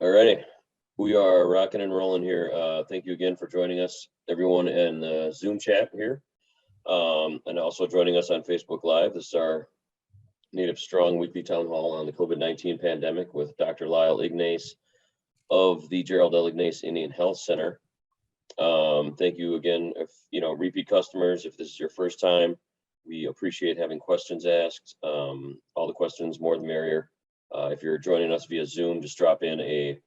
All righty, we are rocking and rolling here. Thank you again for joining us, everyone in the Zoom chat here, and also joining us on Facebook Live. This is our Native Strong weekly town hall on the COVID-19 pandemic with Dr. Lyle Ignace of the Gerald L. Ignace Indian Health Center. Thank you again. If repeat customers, if this is your first time, we appreciate having questions asked. All the questions, more the merrier. If you're joining us via Zoom, just drop in a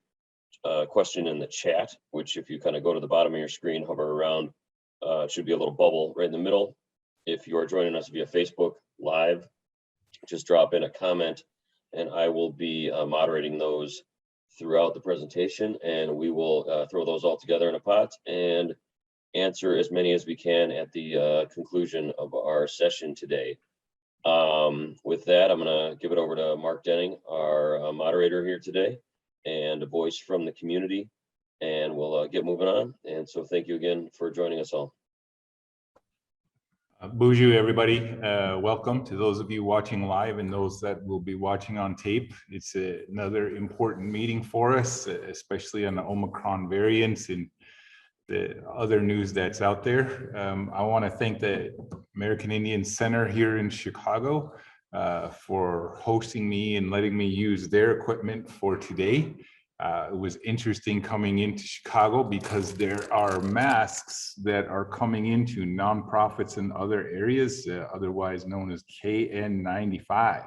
question in the chat, which if you kind of go to the bottom of your screen, hover around, it should be a little bubble right in the middle. If you are joining us via Facebook Live, just drop in a comment and I will be moderating those throughout the presentation, and we will throw those all together in a pot and answer as many as we can at the conclusion of our session today. With that, I'm going to give it over to Mark Denning, our moderator here today, and a voice from the community, and we'll get moving on. And so thank you again for joining us all. Bonjour, everybody. Welcome to those of you watching live and those that will be watching on tape. It's another important meeting for us, especially on the Omicron variants and the other news that's out there. I want to thank the American Indian Center here in Chicago for hosting me and letting me use their equipment for today. It was interesting coming into Chicago because there are masks that are coming into nonprofits and other areas, otherwise known as KN95.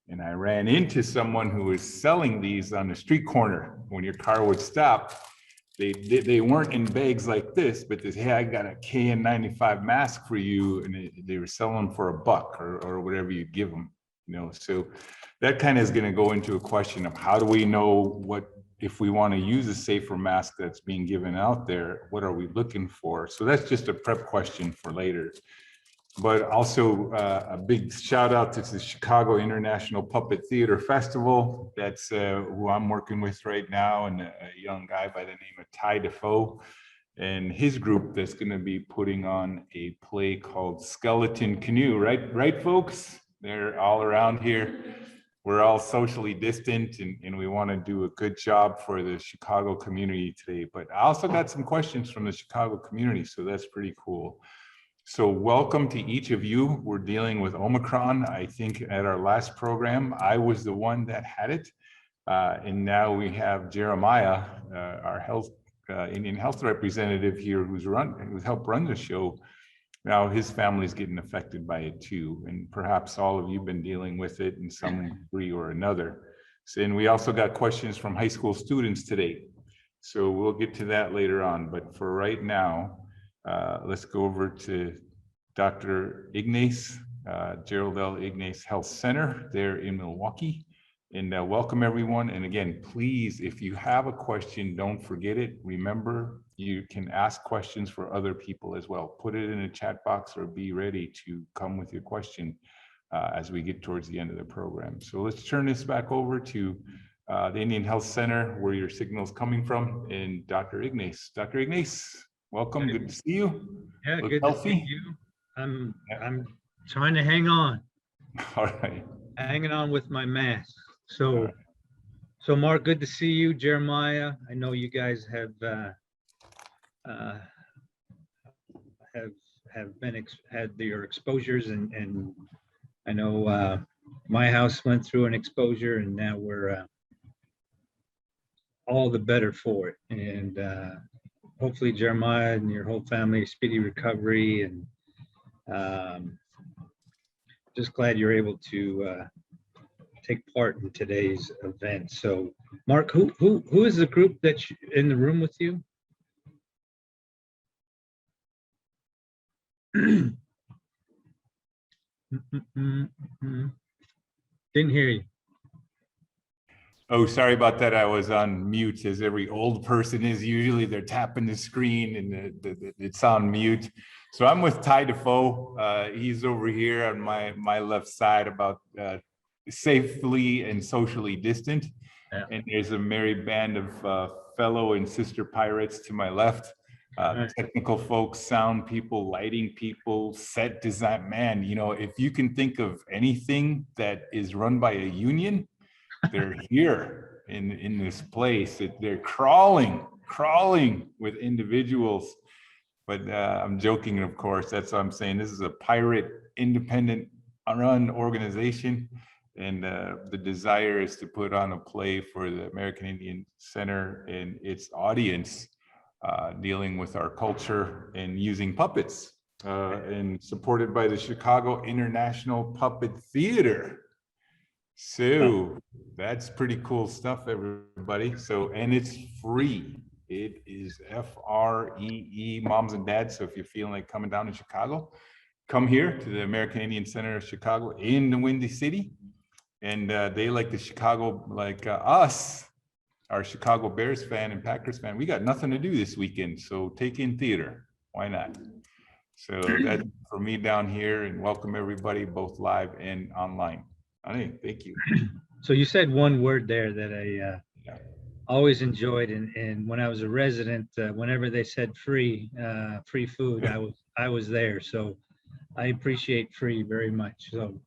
And I ran into someone who was selling these on the street corner. When your car would stop, they weren't in bags like this, but they say, hey, I got a KN95 mask for you. And they were selling for $1 or whatever you give them, so that kind of is going to go into a question of how do we know if we want to use a safer mask that's being given out there, what are we looking for? So that's just a prep question for later. But also a big shout out to the Chicago International Puppet Theater Festival. That's who I'm working with right now, and a young guy by the name of Ty Defoe and his group that's going to be putting on a play called Skeleton Canoe, right folks? They're all around here. We're all socially distant and we want to do a good job for the Chicago community today. But I also got some questions from the Chicago community, so that's pretty cool. So welcome to each of you. We're dealing with Omicron. I think at our last program, I was the one that had it. And now we have Jeremiah, our Indian health representative here who's helped run the show. Now his family's getting affected by it too. And perhaps all of you have been dealing with it in some degree or another. So, and we also got questions from high school students today. So we'll get to that later on. But for right now, let's go over to Dr. Ignace, Gerald L. Ignace Health Center there in Milwaukee. And welcome everyone. And again, please, if you have a question, don't forget it. Remember, you can ask questions for other people as well. Put it in a chat box or be ready to come with your question as we get towards the end of the program. So let's turn this back over to the Indian Health Center where your signal is coming from, and Dr. Ignace. Dr. Ignace, welcome. Good to see you. Yeah, Look good healthy. to see you. I'm trying to hang on. All right. Hanging on with my mask. So Mark, good to see you. Jeremiah, I know you guys have had your exposures, and I know my house went through an exposure, and now we're all the better for it. And hopefully Jeremiah and your whole family, speedy recovery, and just glad you're able to take part in today's event. So Mark, who is the group that's in the room with you? Didn't hear you. Oh, sorry about that. I was on mute, as every old person is. Usually they're tapping the screen and it's on mute. So I'm with Ty Defoe. He's over here on my left side, about safely and socially distant. Yeah. And there's a merry band of fellow and sister pirates to my left. Technical folks, sound people, lighting people, set design. Man, if you can think of anything that is run by a union, they're here. in this place. They're crawling with individuals. But I'm joking, of course. That's what I'm saying. This is a pirate, independent, run organization. And the desire is to put on a play for the American Indian Center and its audience, dealing with our culture and using puppets, and supported by the Chicago International Puppet Theater. So that's pretty cool stuff, everybody. So, and it's free. It is free, moms and dads. So if you're feeling like coming down to Chicago, come here to the American Indian Center of Chicago in the Windy City. And they like the Chicago, like us, our Chicago Bears fan and Packers fan. We got nothing to do this weekend. So take in theater. Why not? So that's for me down here, and welcome everybody, both live and online. Thank you. So you said one word there that I always enjoyed, and when I was a resident, whenever they said free food, I was there. So I appreciate free very much. So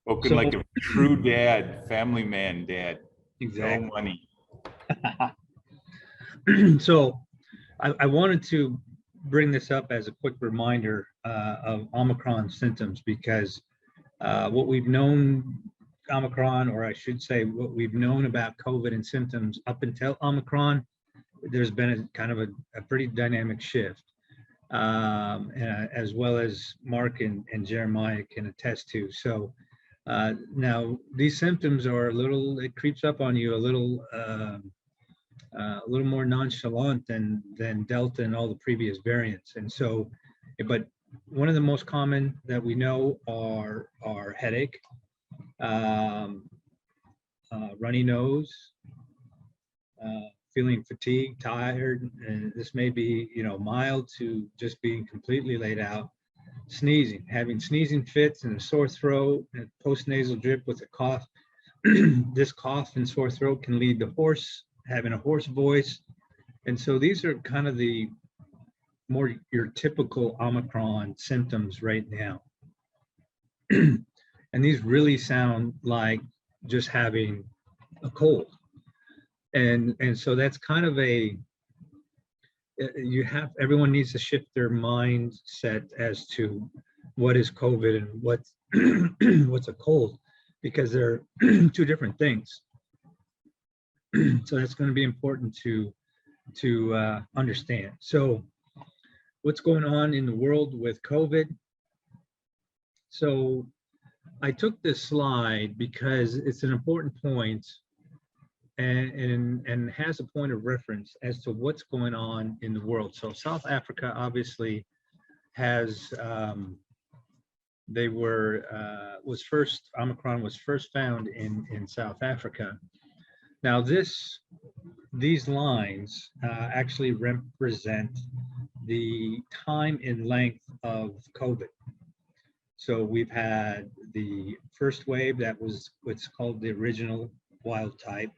spoken like a true dad, family man, dad. Exactly. No money. So I wanted to bring this up as a quick reminder of Omicron symptoms, because what we've known Omicron, or I should say what we've known about COVID and symptoms up until Omicron, there's been a kind of a pretty dynamic shift, as well as Mark and Jeremiah can attest to. So now these symptoms are it creeps up on you a little more nonchalant than Delta and all the previous variants. And so, but one of the most common that we know are headache, runny nose, feeling fatigued, tired, and this may be, mild to just being completely laid out. Sneezing, having sneezing fits and a sore throat and postnasal drip with a cough. This cough and sore throat can lead to having a hoarse voice. And so these are kind of the more your typical Omicron symptoms right now. And these really sound like just having a cold. And so that's kind of everyone needs to shift their mindset as to what is COVID and what's a cold, because they're two different things. So that's going to be important to understand. So what's going on in the world with COVID? So I took this slide because it's an important point and has a point of reference as to what's going on in the world. So South Africa obviously has Omicron was first found in South Africa. Now these lines actually represent the time and length of COVID. So we've had the first wave that was what's called the original wild type.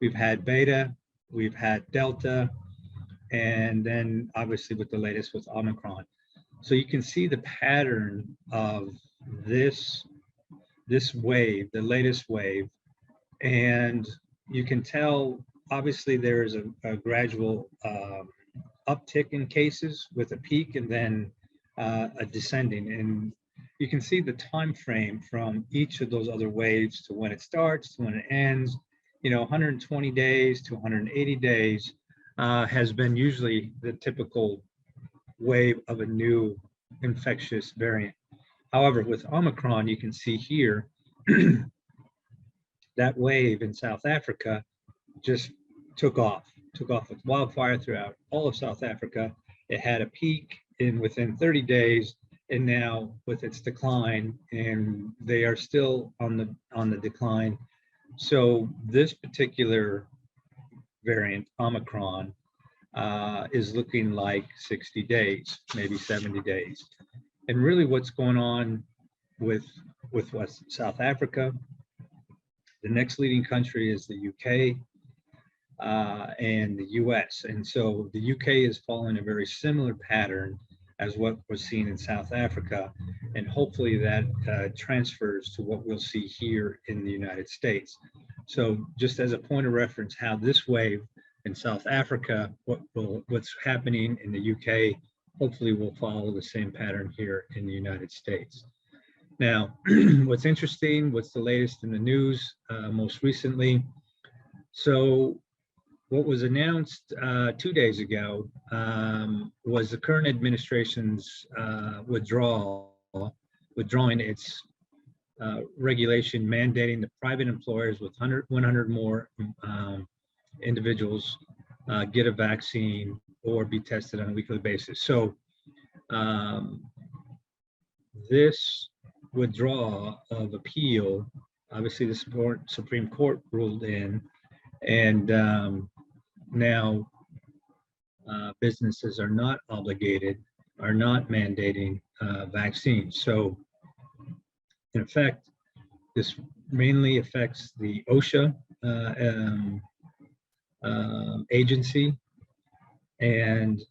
We've had beta, we've had delta, and then obviously with the latest with Omicron. So you can see the pattern of this wave, the latest wave, and you can tell obviously there is a gradual uptick in cases with a peak and then a descending. And you can see the time frame from each of those other waves to when it starts to when it ends. 120 days to 180 days has been usually the typical wave of a new infectious variant. However, with Omicron, you can see here that wave in South Africa just took off with wildfire throughout all of South Africa. It had a peak within 30 days, and now with its decline, and they are still on the decline. So this particular variant, Omicron, is looking like 60 days, maybe 70 days. And really what's going on with West South Africa, the next leading country is the UK and the US. And so the UK is following a very similar pattern as what was seen in South Africa. And hopefully that transfers to what we'll see here in the United States. So just as a point of reference, how this wave in South Africa, what's happening in the UK, hopefully will follow the same pattern here in the United States. Now, what's interesting, what's the latest in the news most recently? So what was announced 2 days ago was the current administration's withdrawing its regulation mandating the private employers with 100 more individuals get a vaccine or be tested on a weekly basis. So this withdrawal of appeal, obviously the Supreme Court ruled in, and now businesses are not obligated, are not mandating vaccines. So in effect, this mainly affects the OSHA agency. And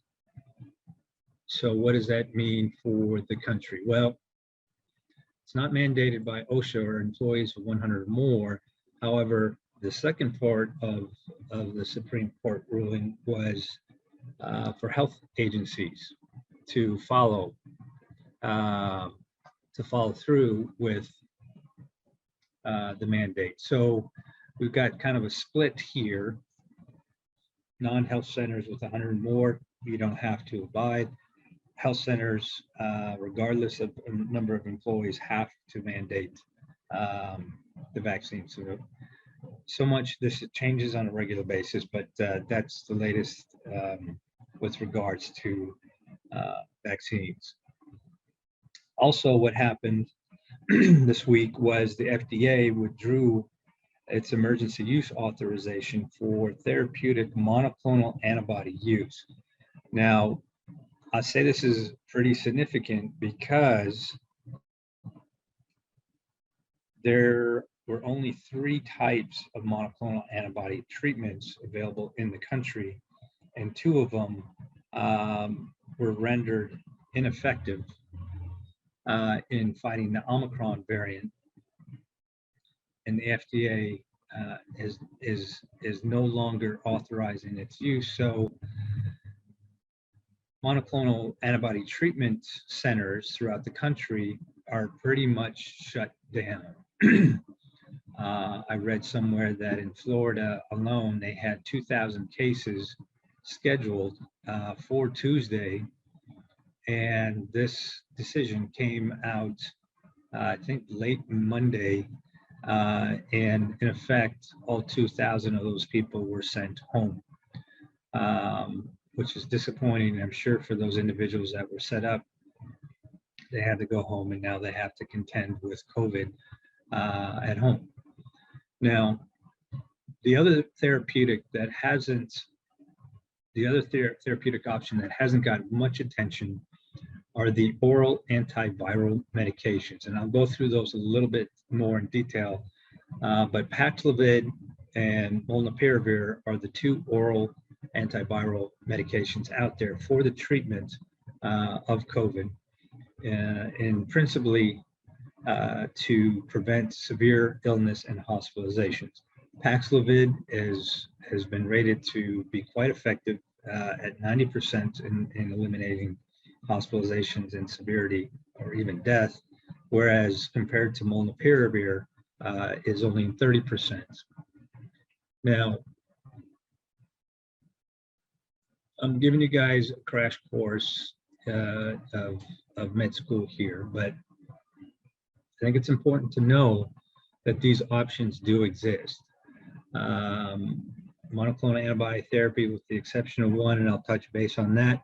so what does that mean for the country? Well, it's not mandated by OSHA or employees of 100 or more. However, the second part of the Supreme Court ruling was for health agencies to follow through with the mandate. So we've got kind of a split here. Non-health centers with 100 or more, you don't have to abide. Health centers, regardless of number of employees, have to mandate the vaccine. So much this changes on a regular basis, but that's the latest with regards to vaccines. Also, what happened this week was the FDA withdrew its emergency use authorization for therapeutic monoclonal antibody use. Now, I say this is pretty significant because there were only 3 types of monoclonal antibody treatments available in the country, and 2 of them were rendered ineffective in fighting the Omicron variant, and the FDA is no longer authorizing its use. So monoclonal antibody treatment centers throughout the country are pretty much shut down. I read somewhere that in Florida alone, they had 2,000 cases scheduled for Tuesday. And this decision came out, I think, late Monday. And in effect, all 2,000 of those people were sent home, which is disappointing, I'm sure, for those individuals that were set up. They had to go home, and now they have to contend with COVID at home. Now, the other therapeutic option that hasn't got much attention are the oral antiviral medications. And I'll go through those a little bit more in detail. But Paxlovid and Molnupiravir are the 2 oral antiviral medications out there for the treatment of COVID, and principally to prevent severe illness and hospitalizations. Paxlovid has been rated to be quite effective at 90% in eliminating hospitalizations and severity or even death, whereas compared to Molnupiravir is only 30%. Now, I'm giving you guys a crash course of med school here, but I think it's important to know that these options do exist. Monoclonal antibody therapy, with the exception of 1, and I'll touch base on that.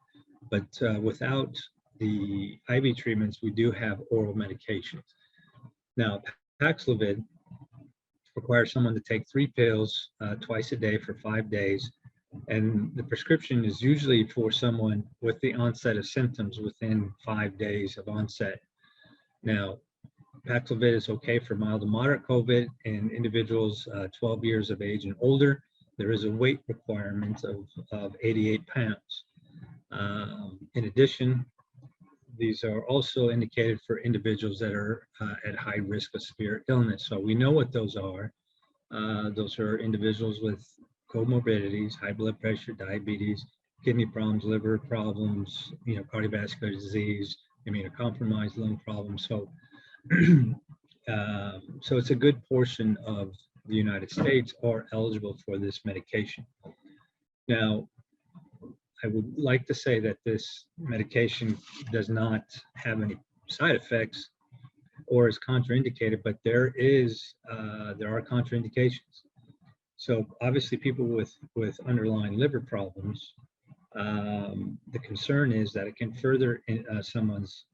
But without the IV treatments, we do have oral medications. Now, Paxlovid requires someone to take 3 pills twice a day for 5 days. And the prescription is usually for someone with the onset of symptoms within 5 days of onset. Now, Paxlovid is okay for mild to moderate COVID in individuals 12 years of age and older. There is a weight requirement of 88 pounds. In addition, these are also indicated for individuals that are at high risk of severe illness. So we know what those are. Those are individuals with comorbidities, high blood pressure, diabetes, kidney problems, liver problems, cardiovascular disease, immunocompromised lung problems. So, so it's a good portion of the United States are eligible for this medication. Now, I would like to say that this medication does not have any side effects or is contraindicated, but there are contraindications. So obviously people with underlying liver problems, the concern is that it can further someone's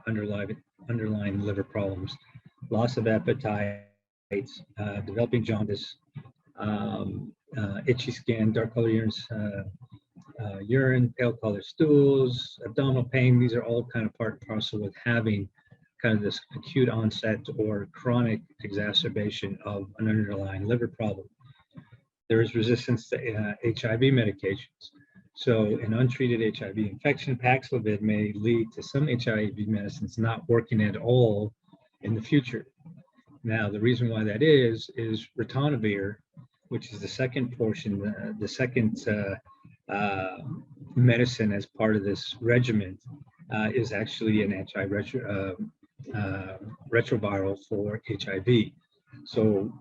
underlying liver problems, loss of appetite, developing jaundice, itchy skin, dark color urine, pale color stools, abdominal pain. These are all kind of part and parcel with having kind of this acute onset or chronic exacerbation of an underlying liver problem. There is resistance to HIV medications. So an untreated HIV infection, Paxlovid, may lead to some HIV medicines not working at all in the future. Now, the reason why that is ritonavir, which is the second portion, the second medicine as part of this regimen, is actually an retroviral for HIV. So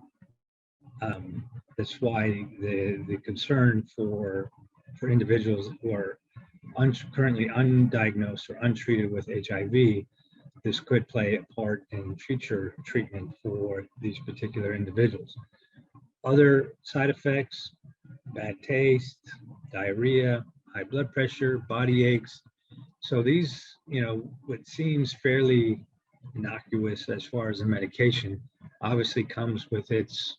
that's why the concern for individuals who are currently undiagnosed or untreated with HIV, this could play a part in future treatment for these particular individuals. Other side effects: bad taste, diarrhea, high blood pressure, body aches. So these, what seems fairly innocuous as far as the medication, obviously comes with its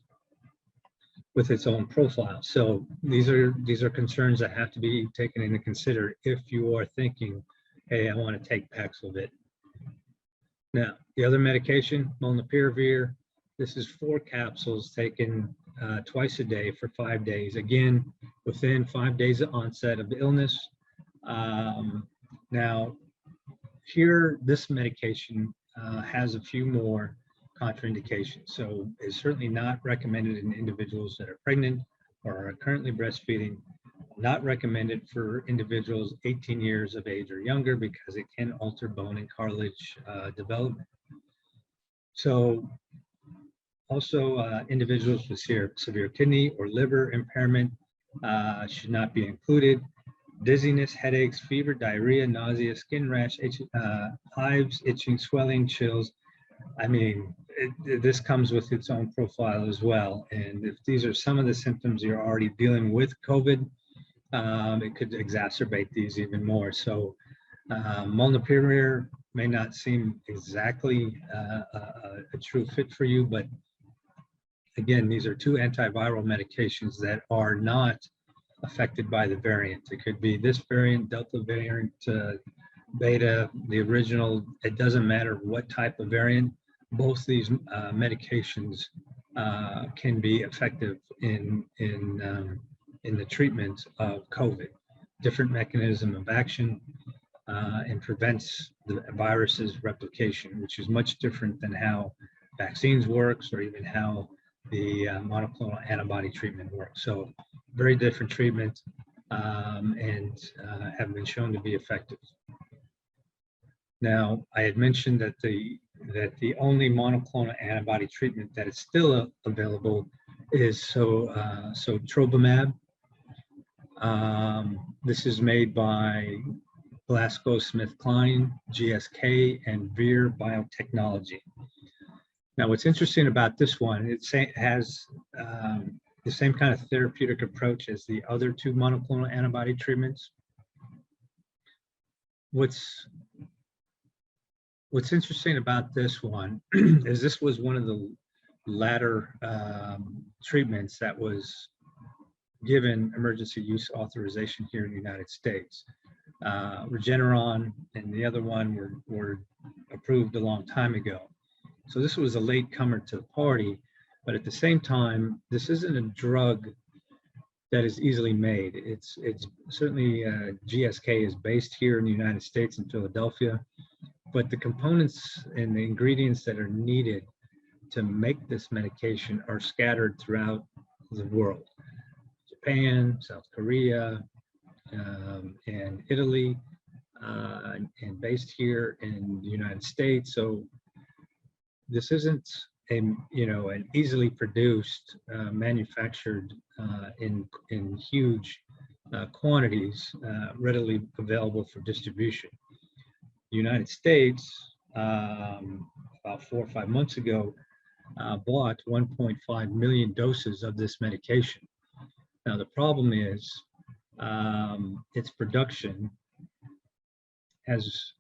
own profile. So these are concerns that have to be taken into consider if you are thinking, hey, I want to take Paxlovid. Now, the other medication, molnupiravir, this is 4 capsules taken twice a day for 5 days. Again, within 5 days of onset of the illness. Now, here, this medication has a few more contraindications. So it's certainly not recommended in individuals that are pregnant or are currently breastfeeding. Not recommended for individuals 18 years of age or younger because it can alter bone and cartilage development. So also individuals with severe kidney or liver impairment should not be included. Dizziness, headaches, fever, diarrhea, nausea, skin rash, hives, itching, swelling, chills. I mean, this comes with its own profile as well. And if these are some of the symptoms you're already dealing with COVID, it could exacerbate these even more. So molnupiravir may not seem exactly a true fit for you, but again, these are 2 antiviral medications that are not affected by the variant. It could be this variant, Delta variant, Beta, the original. It doesn't matter what type of variant. Both these medications can be effective in the treatment of COVID. Different mechanism of action and prevents the virus's replication, which is much different than how vaccines works or even how the monoclonal antibody treatment works. So very different treatment and have been shown to be effective. Now, I had mentioned that the only monoclonal antibody treatment that is still available is sotrovimab. This is made by GlaxoSmithKline, GSK, and Vir Biotechnology. Now, what's interesting about this one, it has the same kind of therapeutic approach as the other 2 monoclonal antibody treatments. What's interesting about this one is this was one of the latter treatments that was given emergency use authorization here in the United States. Regeneron and the other one were approved a long time ago. So this was a late comer to the party, but at the same time, this isn't a drug that is easily made. It's certainly GSK is based here in the United States in Philadelphia, but the components and the ingredients that are needed to make this medication are scattered throughout the world. Japan, South Korea, and Italy, and based here in the United States. So this isn't an easily produced, manufactured in huge quantities, readily available for distribution. The United States, about 4 or 5 months ago, bought 1.5 million doses of this medication. Now the problem is its production has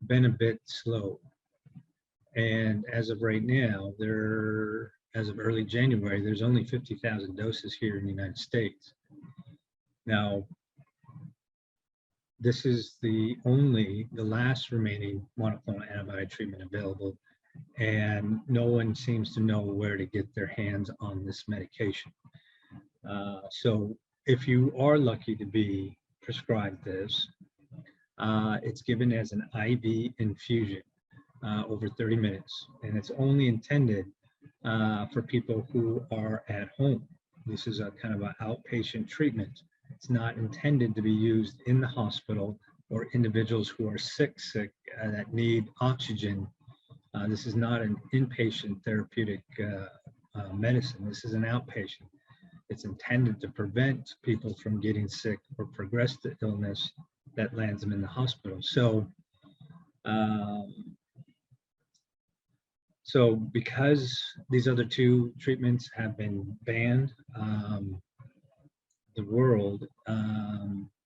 been a bit slow, and as of right now, as of early January, there's only 50,000 doses here in the United States. Now, this is the last remaining monoclonal antibody treatment available, and no one seems to know where to get their hands on this medication. So if you are lucky to be prescribed this, it's given as an IV infusion over 30 minutes, and it's only intended for people who are at home. This is a kind of an outpatient treatment. It's not intended to be used in the hospital or individuals who are sick that need oxygen. This is not an inpatient therapeutic medicine. This is an outpatient. It's intended to prevent people from getting sick or progress to illness that lands them in the hospital. So because these other two treatments have been banned, the world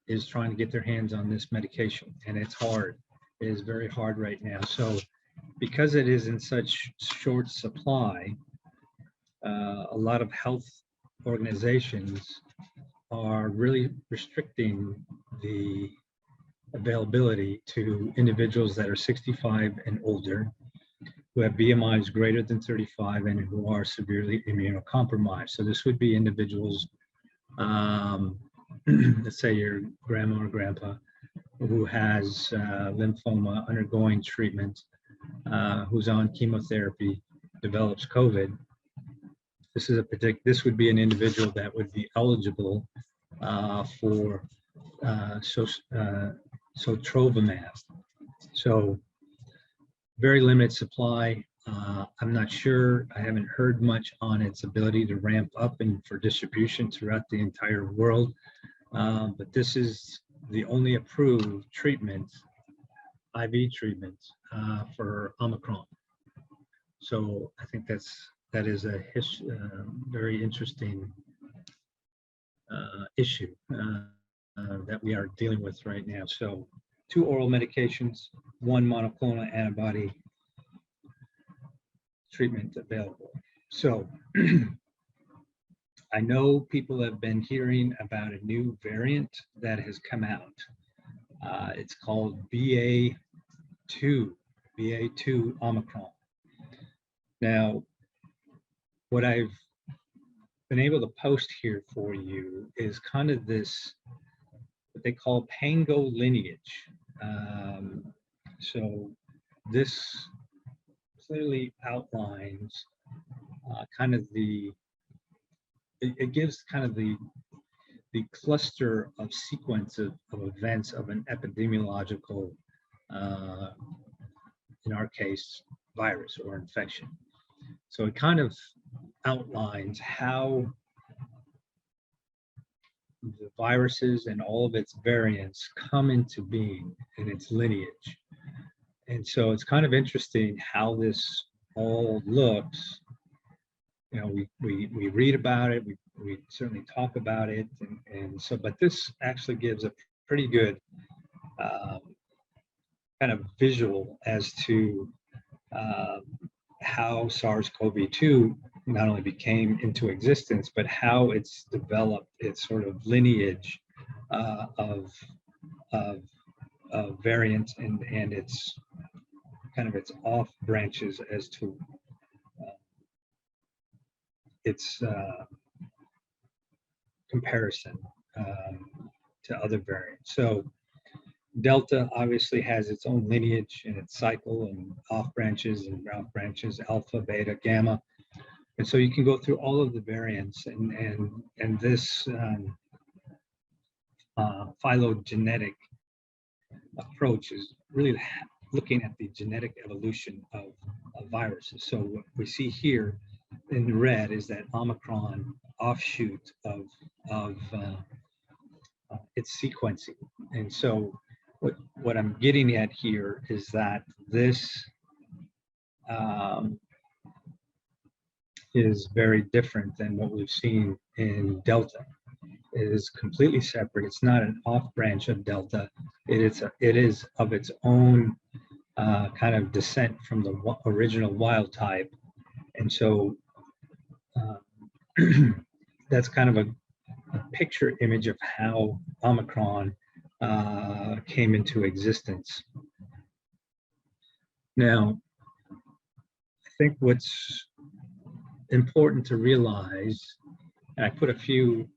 is trying to get their hands on this medication, and it's hard. It is very hard right now. So because it is in such short supply, a lot of health organizations are really restricting the availability to individuals that are 65 and older, who have BMIs greater than 35, and who are severely immunocompromised. So this would be individuals, let's say your grandma or grandpa who has lymphoma undergoing treatment, who's on chemotherapy, develops COVID. This would be an individual that would be eligible for sotrovimab. So very limited supply. I'm not sure. I haven't heard much on its ability to ramp up and for distribution throughout the entire world. But this is the only approved treatment, IV treatment, for Omicron. So I think that is a very interesting issue that we are dealing with right now. So 2 oral medications, 1 monoclonal antibody treatment available. So I know people have been hearing about a new variant that has come out. It's called BA2 Omicron. Now, what I've been able to post here for you is kind of this, what they call Pango lineage. So this clearly outlines kind of it gives kind of the cluster of sequence of events of an epidemiological, in our case, virus or infection. So it kind of outlines how the viruses and all of its variants come into being in its lineage. And so it's kind of interesting how this all looks. You know, we read about it, we certainly talk about it, and so, but this actually gives a pretty good kind of visual as to how SARS-CoV-2 not only became into existence, but how it's developed its sort of lineage of variants and its kind of its off branches as to its comparison to other variants. So Delta obviously has its own lineage and its cycle and off branches and round branches, alpha, beta, gamma. And so you can go through all of the variants, and this phylogenetic approach is really looking at the genetic evolution of viruses. So what we see here in red is that Omicron offshoot of its sequencing. And so what I'm getting at here is that this is very different than what we've seen in Delta. It is completely separate. It's not an off branch of Delta. It is of its own kind of descent from the original wild type. And so that's kind of a picture image of how Omicron came into existence. Now, I think what's important to realize, and I put a few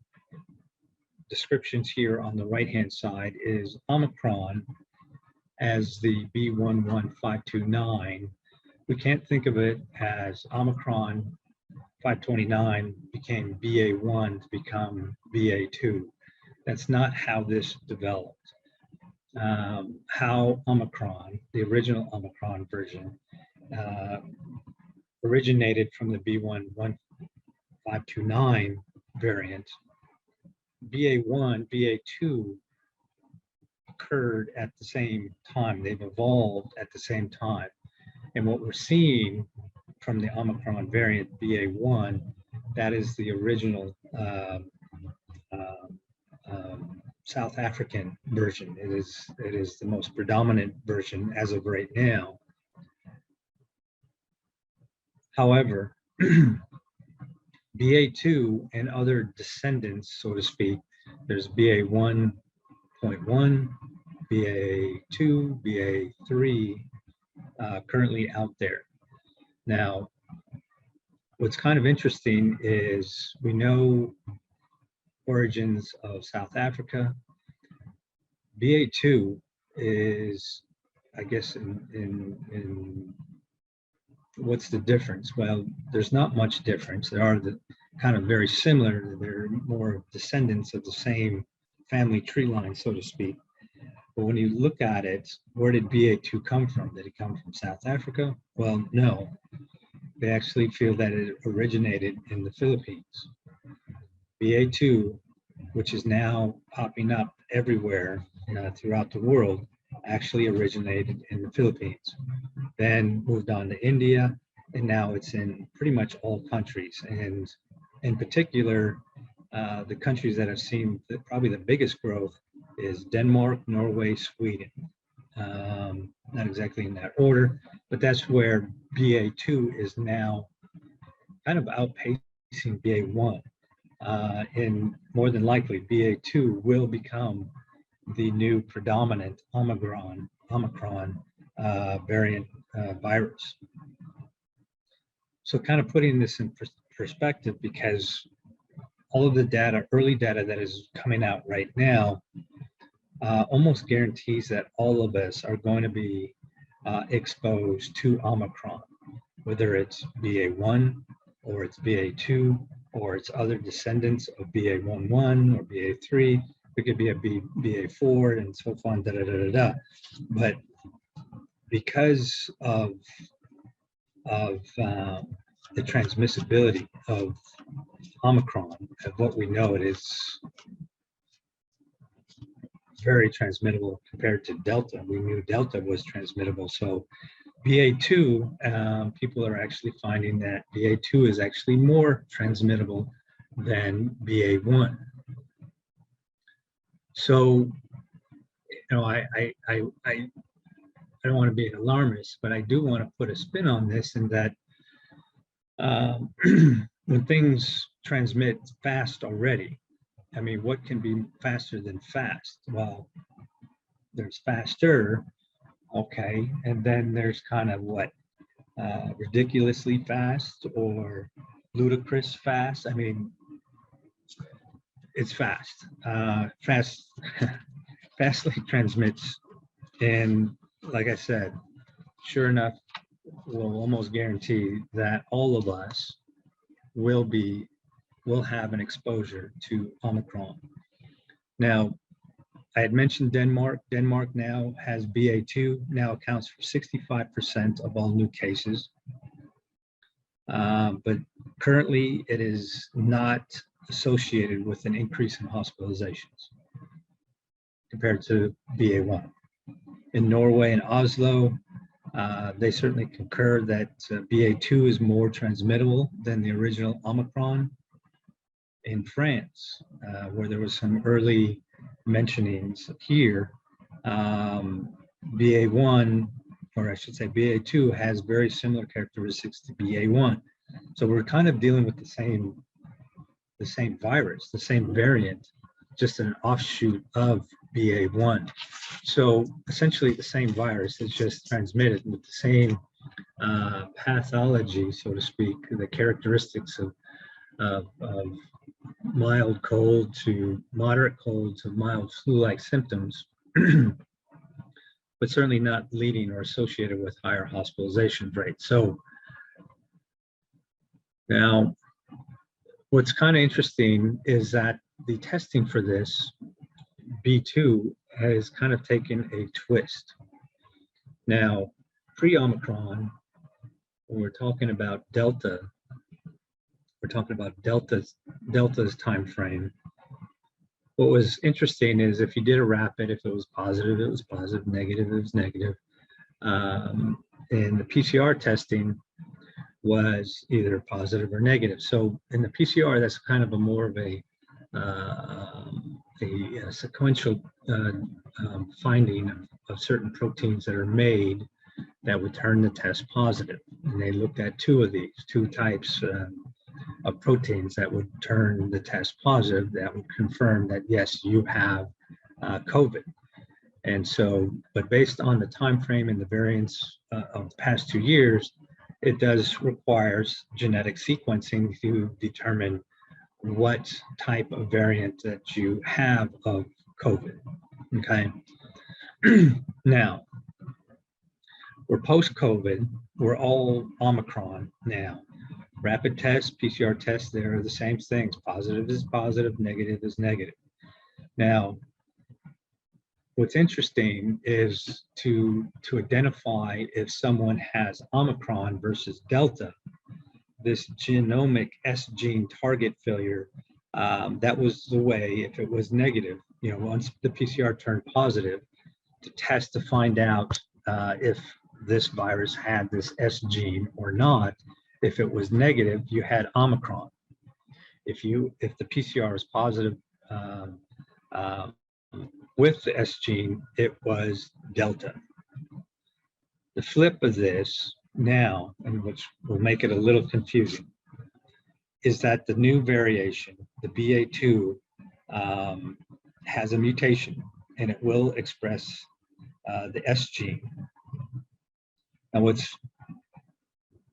descriptions here on the right-hand side, is Omicron as the B11529. We can't think of it as Omicron 529 became BA1 to become BA2. That's not how this developed. How Omicron, the original Omicron version, originated from the B11529 variant. BA1, BA2 occurred at the same time. They've evolved at the same time. And what we're seeing from the Omicron variant BA1, that is the original South African version. It is the most predominant version as of right now. However, BA2 and other descendants, so to speak, there's BA1.1, BA2, BA3 currently out there. Now, what's kind of interesting is we know origins of South Africa. BA2 is, I guess, in what's the difference? Well, there's not much difference. There are the kind of very similar. They're more descendants of the same family tree line, so to speak. But when you look at it, where did BA2 come from? Did it come from South Africa? Well, no. They actually feel that it originated in the Philippines. BA2, which is now popping up everywhere throughout the world, actually originated in the Philippines, then moved on to India, and now it's in pretty much all countries. And in particular, the countries that have seen probably the biggest growth is Denmark, Norway, Sweden. Not exactly in that order, but that's where BA2 is now kind of outpacing BA1. And more than likely, BA2 will become the new predominant Omicron variant virus. So kind of putting this in perspective, because all of the data, early data that is coming out right now, almost guarantees that all of us are going to be exposed to Omicron, whether it's BA1 or it's BA2 or it's other descendants of BA11 or BA3. It could be a BA4 and so on, But because of the transmissibility of Omicron, of what we know, it is very transmittable compared to Delta. We knew Delta was transmittable. So BA2, people are actually finding that BA2 is actually more transmittable than BA1. So, I don't want to be an alarmist, but I do want to put a spin on this, in that when things transmit fast already, I mean, what can be faster than fast? Well, there's faster, okay, and then there's kind of what, ridiculously fast or ludicrous fast. I mean, it's fast. Fastly transmits And like I said, sure enough, we'll almost guarantee that all of us will have an exposure to Omicron. Now, I had mentioned Denmark. Denmark now has BA2, now accounts for 65% of all new cases. But currently it is not associated with an increase in hospitalizations compared to BA1. In Norway and Oslo, they certainly concur that BA2 is more transmittable than the original Omicron. In France, where there was some early mentionings here, BA1, or I should say BA2, has very similar characteristics to BA1. So we're kind of dealing with the same virus, the same variant, just an offshoot of BA1. So essentially the same virus is just transmitted with the same pathology, so to speak, the characteristics of mild cold to moderate cold to mild flu-like symptoms, but certainly not leading or associated with higher hospitalization rates. So now, what's kind of interesting is that the testing for this B2 has kind of taken a twist. Now, pre-Omicron, when we're talking about Delta, we're talking about Delta's time frame. What was interesting is if you did a rapid, if it was positive, it was positive, negative, it was negative. And the PCR testing was either positive or negative. So in the PCR, that's kind of a more of a sequential finding of certain proteins that are made that would turn the test positive. And they looked at two types of proteins that would turn the test positive, that would confirm that yes, you have COVID. And so, but based on the time frame and the variants of the past 2 years, it does requires genetic sequencing to determine what type of variant that you have of COVID. Okay. Now, we're post-COVID, we're all Omicron now. Rapid tests, PCR tests, they're the same things. Positive is positive, negative is negative. Now, what's interesting is to identify if someone has Omicron versus Delta, this genomic S gene target failure, that was the way, if it was negative, once the PCR turned positive, to test to find out if this virus had this S gene or not. If it was negative, you had Omicron. If the PCR is positive with the S gene, it was Delta. The flip of this now, and which will make it a little confusing, is that the new variation, the BA2, has a mutation and it will express the S gene. Now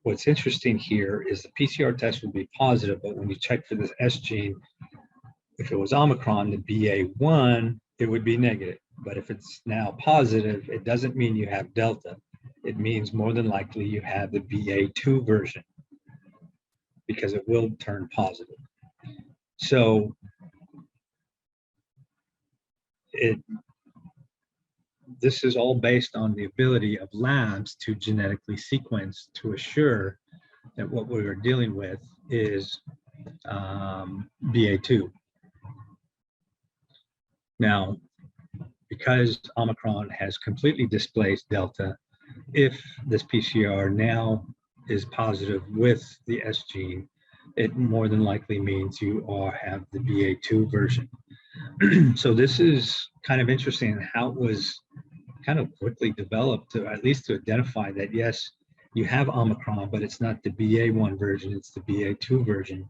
what's interesting here is the PCR test would be positive, but when you check for this S gene, if it was Omicron, the BA1, it would be negative. But if it's now positive, it doesn't mean you have Delta. It means more than likely you have the BA2 version, because it will turn positive. So this is all based on the ability of labs to genetically sequence to assure that what we are dealing with is BA2. Now, because Omicron has completely displaced Delta, if this PCR now is positive with the S gene, it more than likely means you have the BA2 version. So this is kind of interesting how it was kind of quickly developed to at least to identify that yes, you have Omicron, but it's not the BA1 version, it's the BA2 version.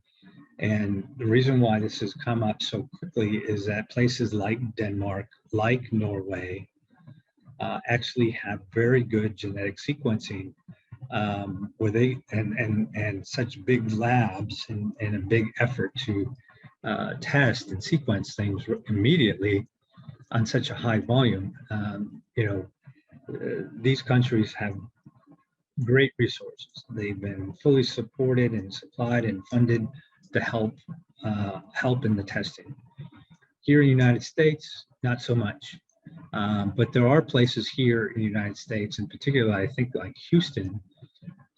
And the reason why this has come up so quickly is that places like Denmark, like Norway, actually have very good genetic sequencing, where they and such big labs and a big effort to test and sequence things immediately on such a high volume. these countries have great resources. They've been fully supported and supplied and funded to help in the testing. Here in the United States, not so much. But there are places here in the United States, in particular, I think like Houston,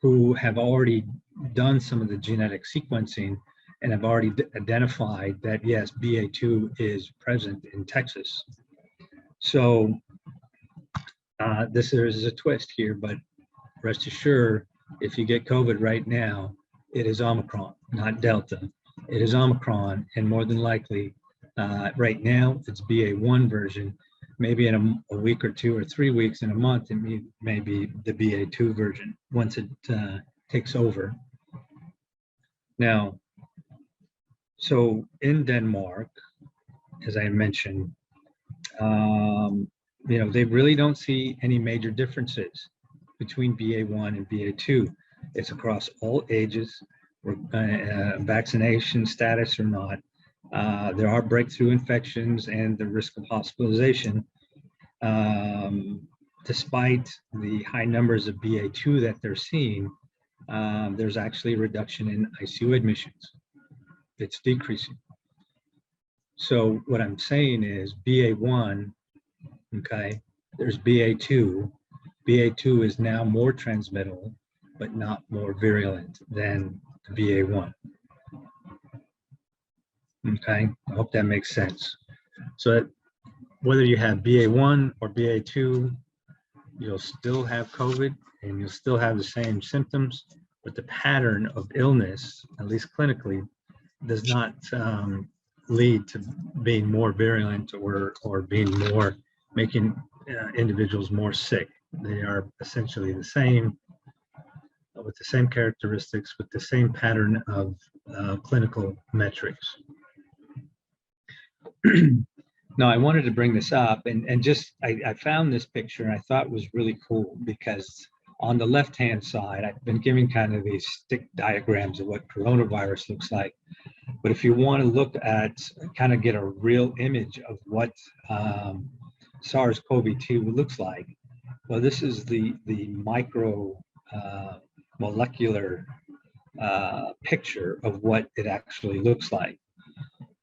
who have already done some of the genetic sequencing and have already identified that, yes, BA2 is present in Texas. So this is a twist here, but rest assured, if you get COVID right now, it is Omicron, not Delta. It is Omicron, and more than likely, right now, it's BA1 version. Maybe in a week or 2 or 3 weeks, in a month, it may be the BA2 version once it takes over. Now, so in Denmark, as I mentioned, they really don't see any major differences between BA1 and BA2. It's across all ages, vaccination status or not. There are breakthrough infections and the risk of hospitalization. Despite the high numbers of BA2 that they're seeing, there's actually a reduction in ICU admissions. It's decreasing. So what I'm saying is BA1, okay, there's BA2. BA2 is now more transmittable, but not more virulent than BA1. Okay, I hope that makes sense. So whether you have BA1 or BA2, you'll still have COVID and you'll still have the same symptoms, but the pattern of illness, at least clinically, does not lead to being more virulent or being more, making individuals more sick. They are essentially the same, with the same characteristics, with the same pattern of clinical metrics. Now, I wanted to bring this up and just, I found this picture and I thought it was really cool because on the left-hand side, I've been giving kind of these stick diagrams of what coronavirus looks like. But if you want to look at, kind of get a real image of what SARS-CoV-2 looks like, well, this is the micro molecular picture of what it actually looks like.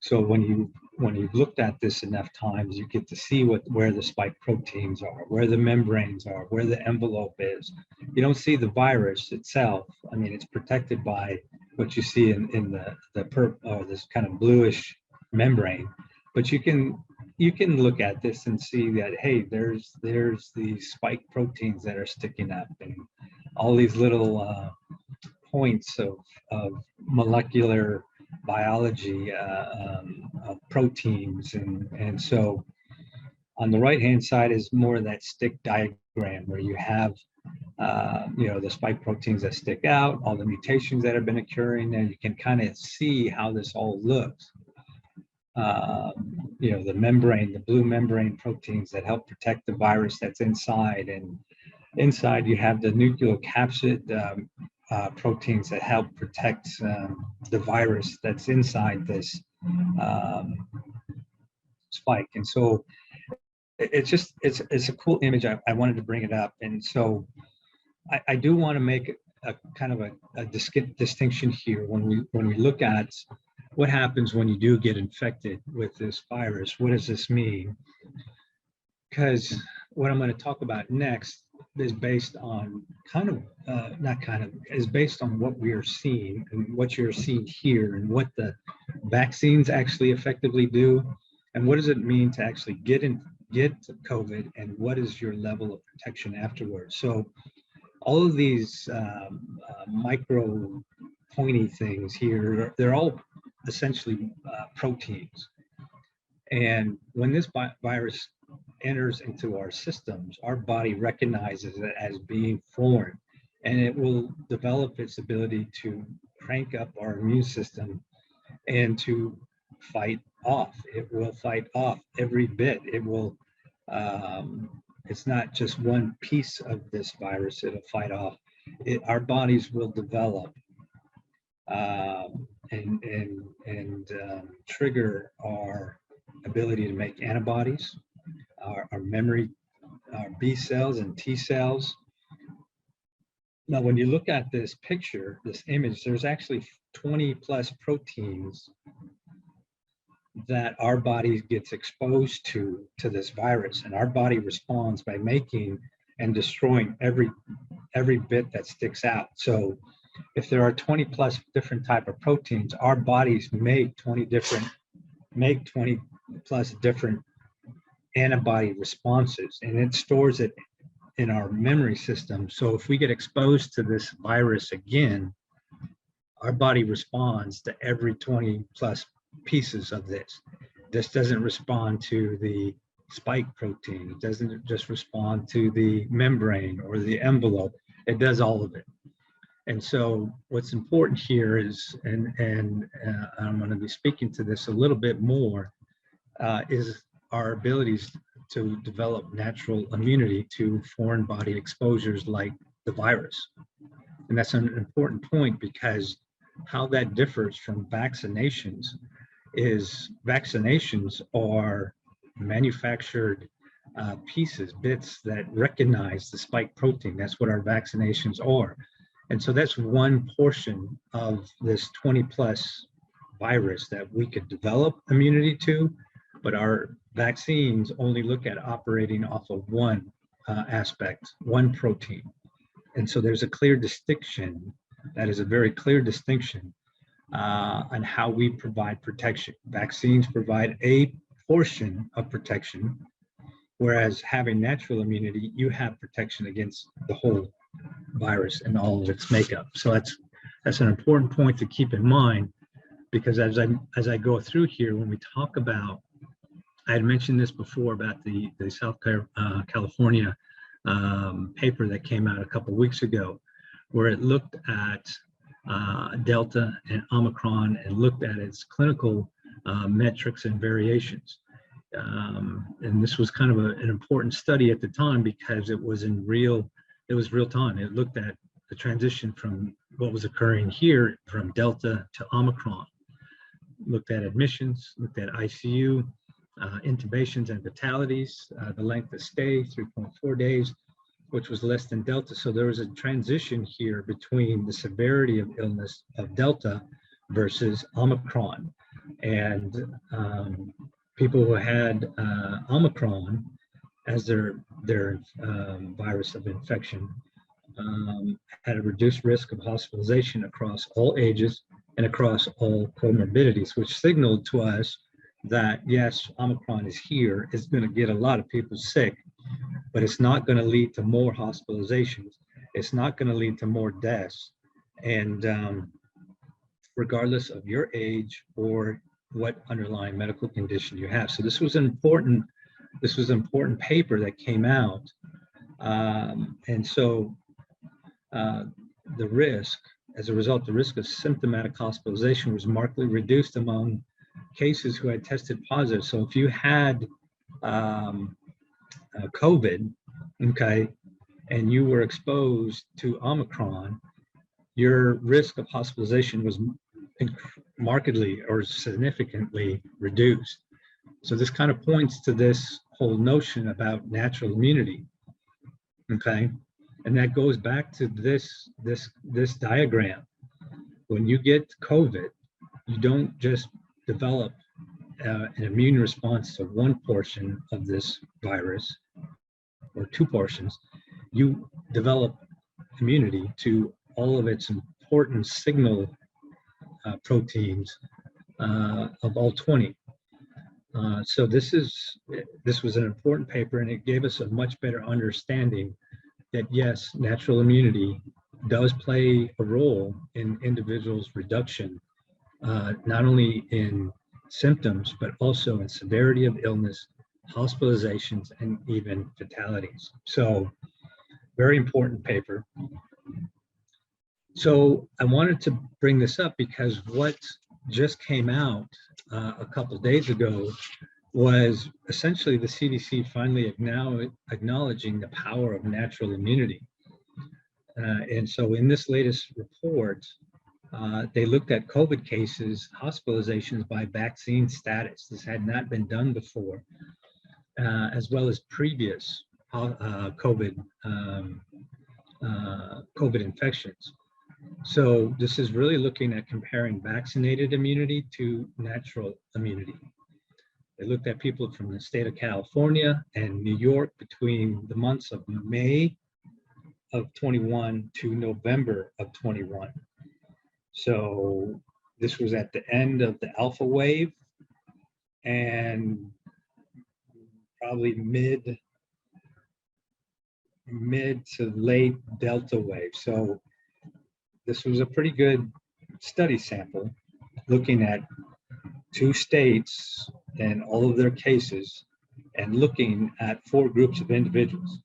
So when you've looked at this enough times, you get to see where the spike proteins are, where the membranes are, where the envelope is. You don't see the virus itself. I mean, it's protected by what you see in this kind of bluish membrane. But you can look at this and see that, hey, there's these spike proteins that are sticking up, and all these little points of molecular biology of proteins, and so on the right hand side is more of that stick diagram where you have the spike proteins that stick out, all the mutations that have been occurring, and you can kind of see how this all looks. The membrane, the blue membrane proteins that help protect the virus that's inside, and inside you have the nucleocapsid proteins that help protect the virus that's inside this spike. And so it's a cool image. I wanted to bring it up. And so I do want to make a kind of a distinction here when we look at what happens when you do get infected with this virus. What does this mean? Because what I'm going to talk about next is based on is based on what we are seeing and what you're seeing here, and what the vaccines actually effectively do, and what does it mean to actually get COVID, and what is your level of protection afterwards. So all of these micro pointy things here, they're all essentially proteins. And when this virus enters into our systems, our body recognizes it as being foreign, and it will develop its ability to crank up our immune system and to fight off. It will fight off every bit. It will, it's not just one piece of this virus it'll fight off. Our bodies will develop and trigger our ability to make antibodies, our memory our B cells and T cells. Now, when you look at this picture, this image, there's actually 20 plus proteins that our body gets exposed to this virus, and our body responds by making and destroying every bit that sticks out. So if there are 20 plus different type of proteins, our bodies make 20 plus different antibody responses, and it stores it in our memory system. So if we get exposed to this virus again, our body responds to every 20 plus pieces of this. This doesn't respond to the spike protein. It doesn't just respond to the membrane or the envelope. It does all of it. And so what's important here is, and I'm going to be speaking to this a little bit more, is our abilities to develop natural immunity to foreign body exposures like the virus. And that's an important point, because how that differs from vaccinations is vaccinations are manufactured pieces, bits that recognize the spike protein. That's what our vaccinations are. And so that's one portion of this 20 plus virus that we could develop immunity to, but our vaccines only look at operating off of one aspect, one protein. And so there's a clear distinction, that is a very clear distinction on how we provide protection. Vaccines provide a portion of protection, whereas having natural immunity, you have protection against the whole virus and all of its makeup. So that's an important point to keep in mind, because as I go through here, when we talk about, I had mentioned this before about the South California paper that came out a couple of weeks ago, where it looked at Delta and Omicron and looked at its clinical metrics and variations. And this was kind of an important study at the time, because it was real time. It looked at the transition from what was occurring here from Delta to Omicron, looked at admissions, looked at ICU, intubations and fatalities, the length of stay, 3.4 days, which was less than Delta. So there was a transition here between the severity of illness of Delta versus Omicron. And people who had Omicron as their virus of infection had a reduced risk of hospitalization across all ages and across all comorbidities, which signaled to us that yes, Omicron is here. It's going to get a lot of people sick, but it's not going to lead to more hospitalizations. It's not going to lead to more deaths. And regardless of your age or what underlying medical condition you have. So this was an important paper that came out. And so the risk, as a result, the risk of symptomatic hospitalization was markedly reduced among cases who had tested positive. So if you had COVID, okay, and you were exposed to Omicron, your risk of hospitalization was markedly or significantly reduced. So this kind of points to this whole notion about natural immunity, okay? And that goes back to this diagram. When you get COVID, you don't just develop an immune response to one portion of this virus or two portions. You develop immunity to all of its important signal proteins of all 20. So this was an important paper, and it gave us a much better understanding that yes, natural immunity does play a role in individuals' reduction, not only in symptoms, but also in severity of illness, hospitalizations, and even fatalities. So very important paper. So I wanted to bring this up because what just came out a couple of days ago was essentially the CDC finally acknowledging the power of natural immunity. And so in this latest report, they looked at COVID cases, hospitalizations by vaccine status. This had not been done before, as well as previous COVID infections. So this is really looking at comparing vaccinated immunity to natural immunity. They looked at people from the state of California and New York between the months of May of 21 to November of 21. So this was at the end of the alpha wave and probably mid to late delta wave. So this was a pretty good study sample looking at 2 states and all of their cases and looking at 4 groups of individuals: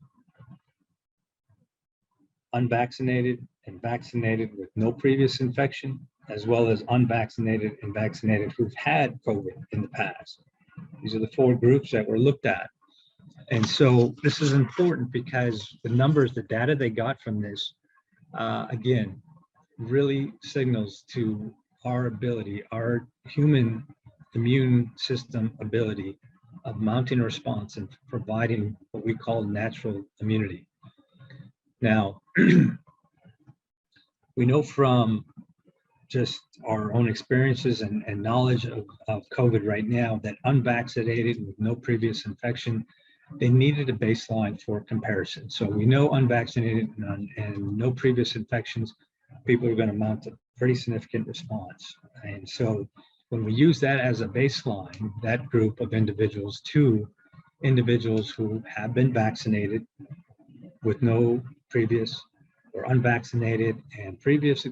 unvaccinated and vaccinated with no previous infection, as well as unvaccinated and vaccinated who've had COVID in the past. These are the 4 groups that were looked at. And so this is important because the numbers, the data they got from this, again, really signals to our ability, our human immune system ability of mounting a response and providing what we call natural immunity. Now, we know from just our own experiences and knowledge of COVID right now that unvaccinated with no previous infection, they needed a baseline for comparison. So we know unvaccinated and no previous infections, people are going to mount a pretty significant response. And so when we use that as a baseline, that group of individuals to individuals who have been vaccinated with no previous or unvaccinated and previous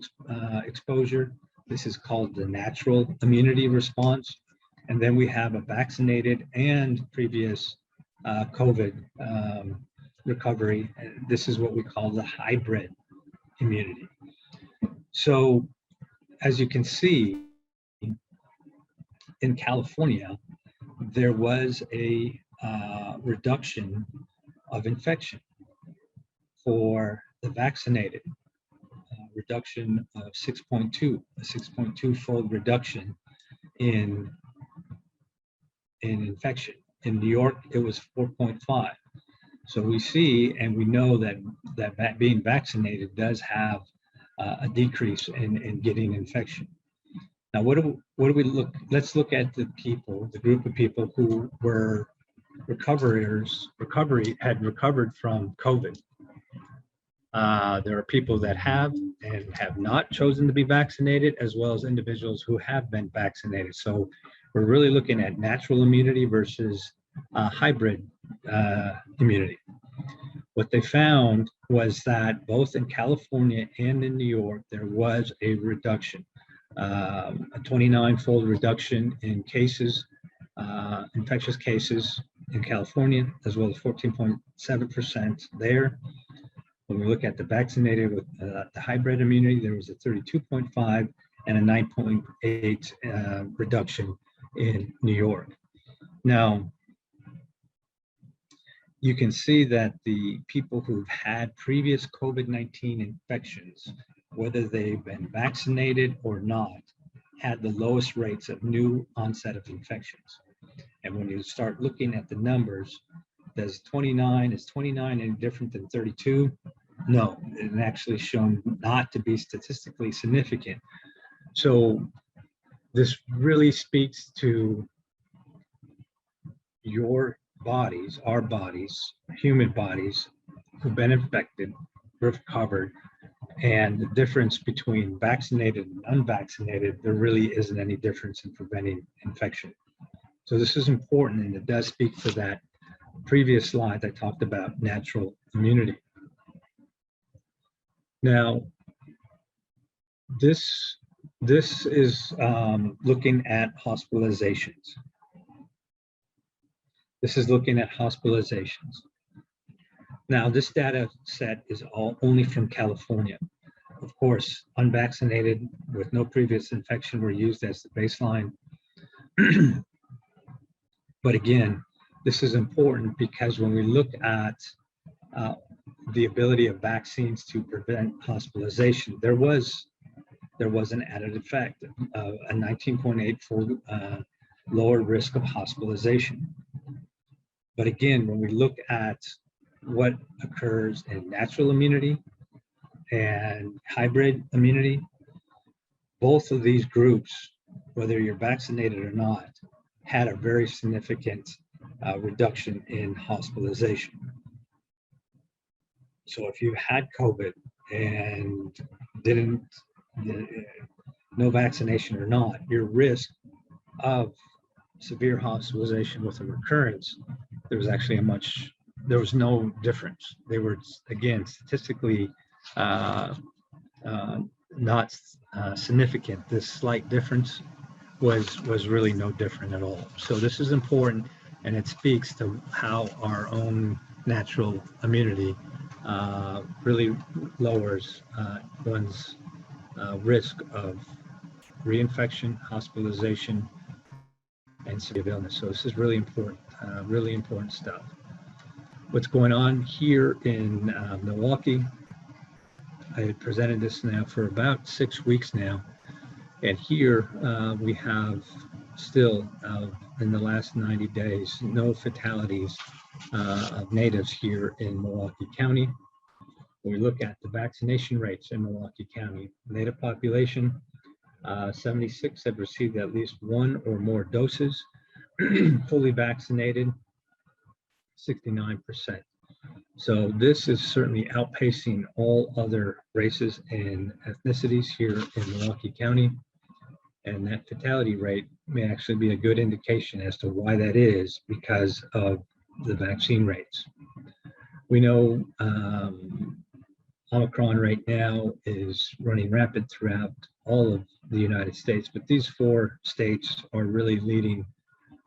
exposure, this is called the natural immunity response. And then we have a vaccinated and previous COVID recovery. This is what we call the hybrid immunity. So as you can see, in California, there was a reduction of infection for the vaccinated, reduction of 6.2, a 6.2-fold reduction in infection. In New York, it was 4.5. So we see and we know that being vaccinated does have a decrease in getting infection. Now, what do we look? Let's look at the people, the group of people who were had recovered from COVID. There are people that have and have not chosen to be vaccinated, as well as individuals who have been vaccinated. So we're really looking at natural immunity versus hybrid immunity. What they found was that both in California and in New York, there was a reduction, a 29-fold reduction in cases, infectious cases in California, as well as 14.7% there. When we look at the vaccinated with the hybrid immunity, there was a 32.5 and a 9.8 reduction in New York. Now, you can see that the people who've had previous COVID-19 infections, whether they've been vaccinated or not, had the lowest rates of new onset of infections. And when you start looking at the numbers, is 29 any different than 32? No, it's actually shown not to be statistically significant. So this really speaks to your bodies, our bodies, human bodies who've been infected, recovered, and the difference between vaccinated and unvaccinated, there really isn't any difference in preventing infection. So this is important, and it does speak to that previous slide I talked about natural immunity. Now, this is looking at hospitalizations. This is looking at hospitalizations. Now, this data set is only from California. Of course, unvaccinated with no previous infection were used as the baseline. But again, this is important because when we look at the ability of vaccines to prevent hospitalization, there was an added effect of a 19.8-fold lower risk of hospitalization. But again, when we look at what occurs in natural immunity and hybrid immunity. Both of these groups, whether you're vaccinated or not, had a very significant reduction in hospitalization. So if you had COVID and no vaccination or not, your risk of severe hospitalization with a recurrence, there was no difference. They were, again, statistically not significant. This slight difference was really no different at all. So this is important, and it speaks to how our own natural immunity really lowers one's risk of reinfection, hospitalization, and severe illness. So this is really important stuff. What's going on here in Milwaukee, I had presented this now for about 6 weeks now. And here we have still, in the last 90 days, no fatalities of natives here in Milwaukee County. When we look at the vaccination rates in Milwaukee County, native population, 76 have received at least one or more doses, fully vaccinated, 69%. So this is certainly outpacing all other races and ethnicities here in Milwaukee County. And that fatality rate may actually be a good indication as to why that is, because of the vaccine rates. We know Omicron right now is running rapid throughout all of the United States, but these 4 states are really leading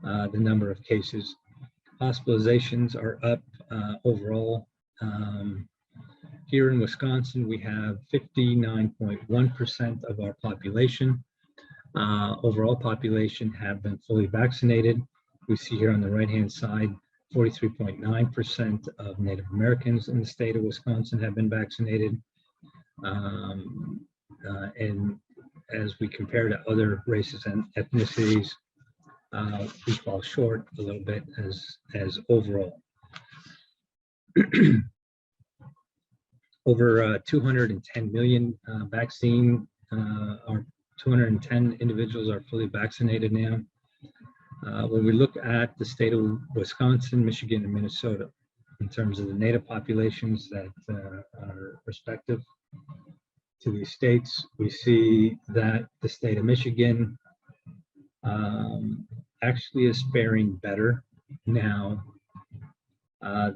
the number of cases. Hospitalizations are up overall. Here in Wisconsin, we have 59.1% of our population. Overall population have been fully vaccinated. We see here on the right-hand side, 43.9% of Native Americans in the state of Wisconsin have been vaccinated. And as we compare to other races and ethnicities, we fall short a little bit as overall. Over 210 million vaccine, or 210 individuals are fully vaccinated now. When we look at the state of Wisconsin, Michigan, and Minnesota, in terms of the native populations that are respective to these states, we see that the state of Michigan actually is faring better now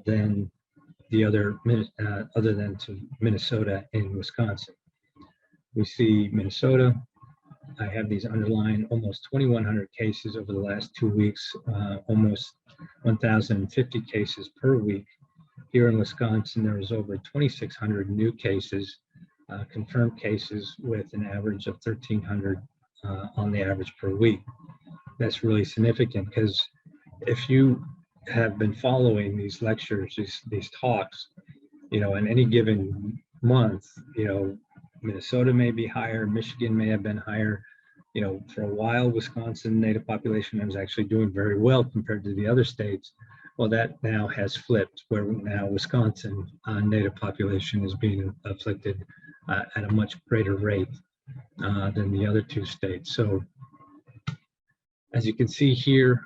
than the other than to Minnesota and Wisconsin. We see Minnesota, I have these underlined, almost 2,100 cases over the last 2 weeks, almost 1,050 cases per week. Here in Wisconsin, there was over 2,600 new cases, confirmed cases, with an average of 1,300 on the average per week. That's really significant, because if you have been following these lectures, these talks, in any given month, Minnesota may be higher, Michigan may have been higher. For a while, Wisconsin native population was actually doing very well compared to the other states. Well, that now has flipped, where now Wisconsin native population is being afflicted at a much greater rate than the other 2 states. So as you can see here,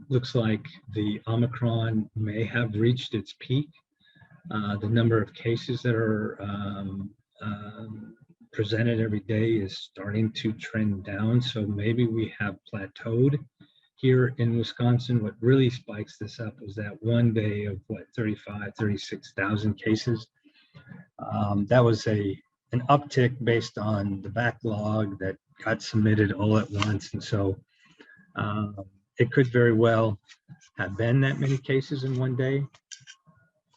looks like the Omicron may have reached its peak. The number of cases that are presented every day is starting to trend down. So maybe we have plateaued here in Wisconsin. What really spikes this up is that one day of 36,000 cases. That was an uptick based on the backlog that got submitted all at once. And so it could very well have been that many cases in one day.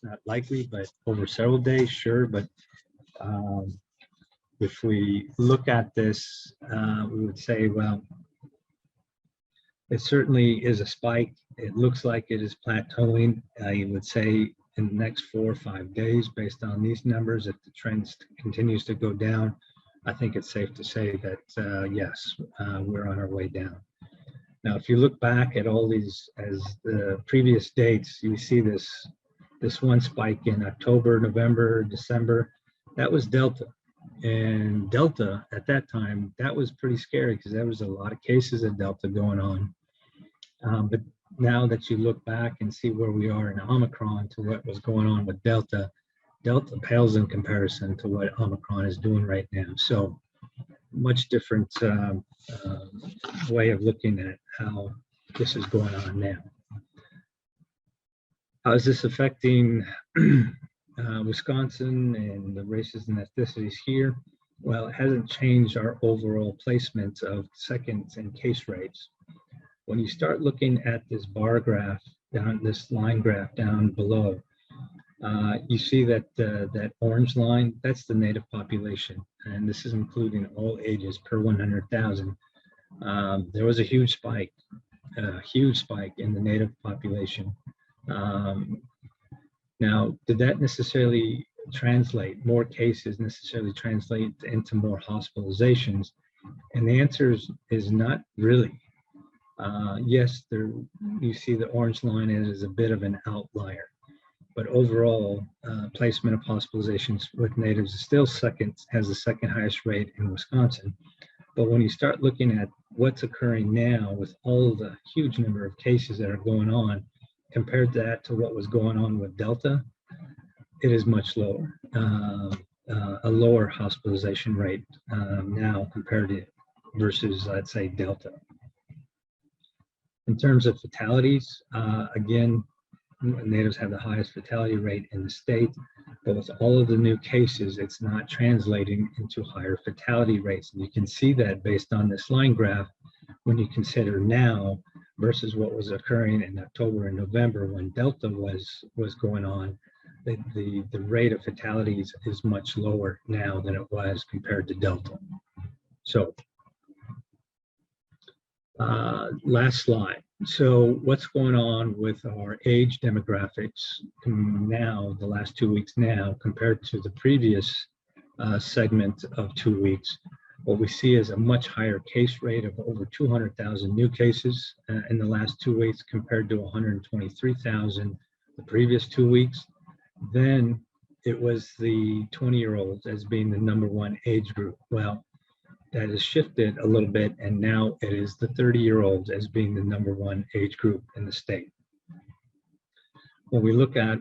Not likely, but over several days, sure. But if we look at this, we would say, well, it certainly is a spike. It looks like it is plateauing. You would say in the next 4 or 5 days, based on these numbers, if the trend continues to go down, I think it's safe to say that, yes, we're on our way down. Now, if you look back at all these as the previous dates, you see this this one spike in October, November, December, that was Delta. And Delta at that time, that was pretty scary because there was a lot of cases of Delta going on. But now that you look back and see where we are in Omicron to what was going on with Delta, Delta pales in comparison to what Omicron is doing right now. So much different way of looking at how this is going on now. How is this affecting Wisconsin and the races and ethnicities here? Well, it hasn't changed our overall placement of seconds and case rates. When you start looking at this bar graph down, this line graph down below, you see that that orange line, that's the native population, and this is including all ages per 100,000. There was a huge spike in the native population. Now, did that necessarily translate, more cases necessarily translate into more hospitalizations? And the answer is not really. Yes, there you see the orange line is a bit of an outlier, but overall placement of hospitalizations with natives is still second, has the second highest rate in Wisconsin. But when you start looking at what's occurring now with all the huge number of cases that are going on, compared that to what was going on with Delta, it is much lower, a lower hospitalization rate now compared to versus, let's say, Delta. In terms of fatalities, again, natives have the highest fatality rate in the state, but with all of the new cases, it's not translating into higher fatality rates. And you can see that based on this line graph when you consider now versus what was occurring in October and November when Delta was going on. The rate of fatalities is much lower now than it was compared to Delta. So last slide. So what's going on with our age demographics now, the last 2 weeks now, compared to the previous segment of 2 weeks? What we see is a much higher case rate of over 200,000 new cases in the last 2 weeks compared to 123,000 the previous 2 weeks. Then it was the 20-year-olds as being the #1 age group. Well, that has shifted a little bit, and now it is the 30-year-olds as being the #1 age group in the state. When we look at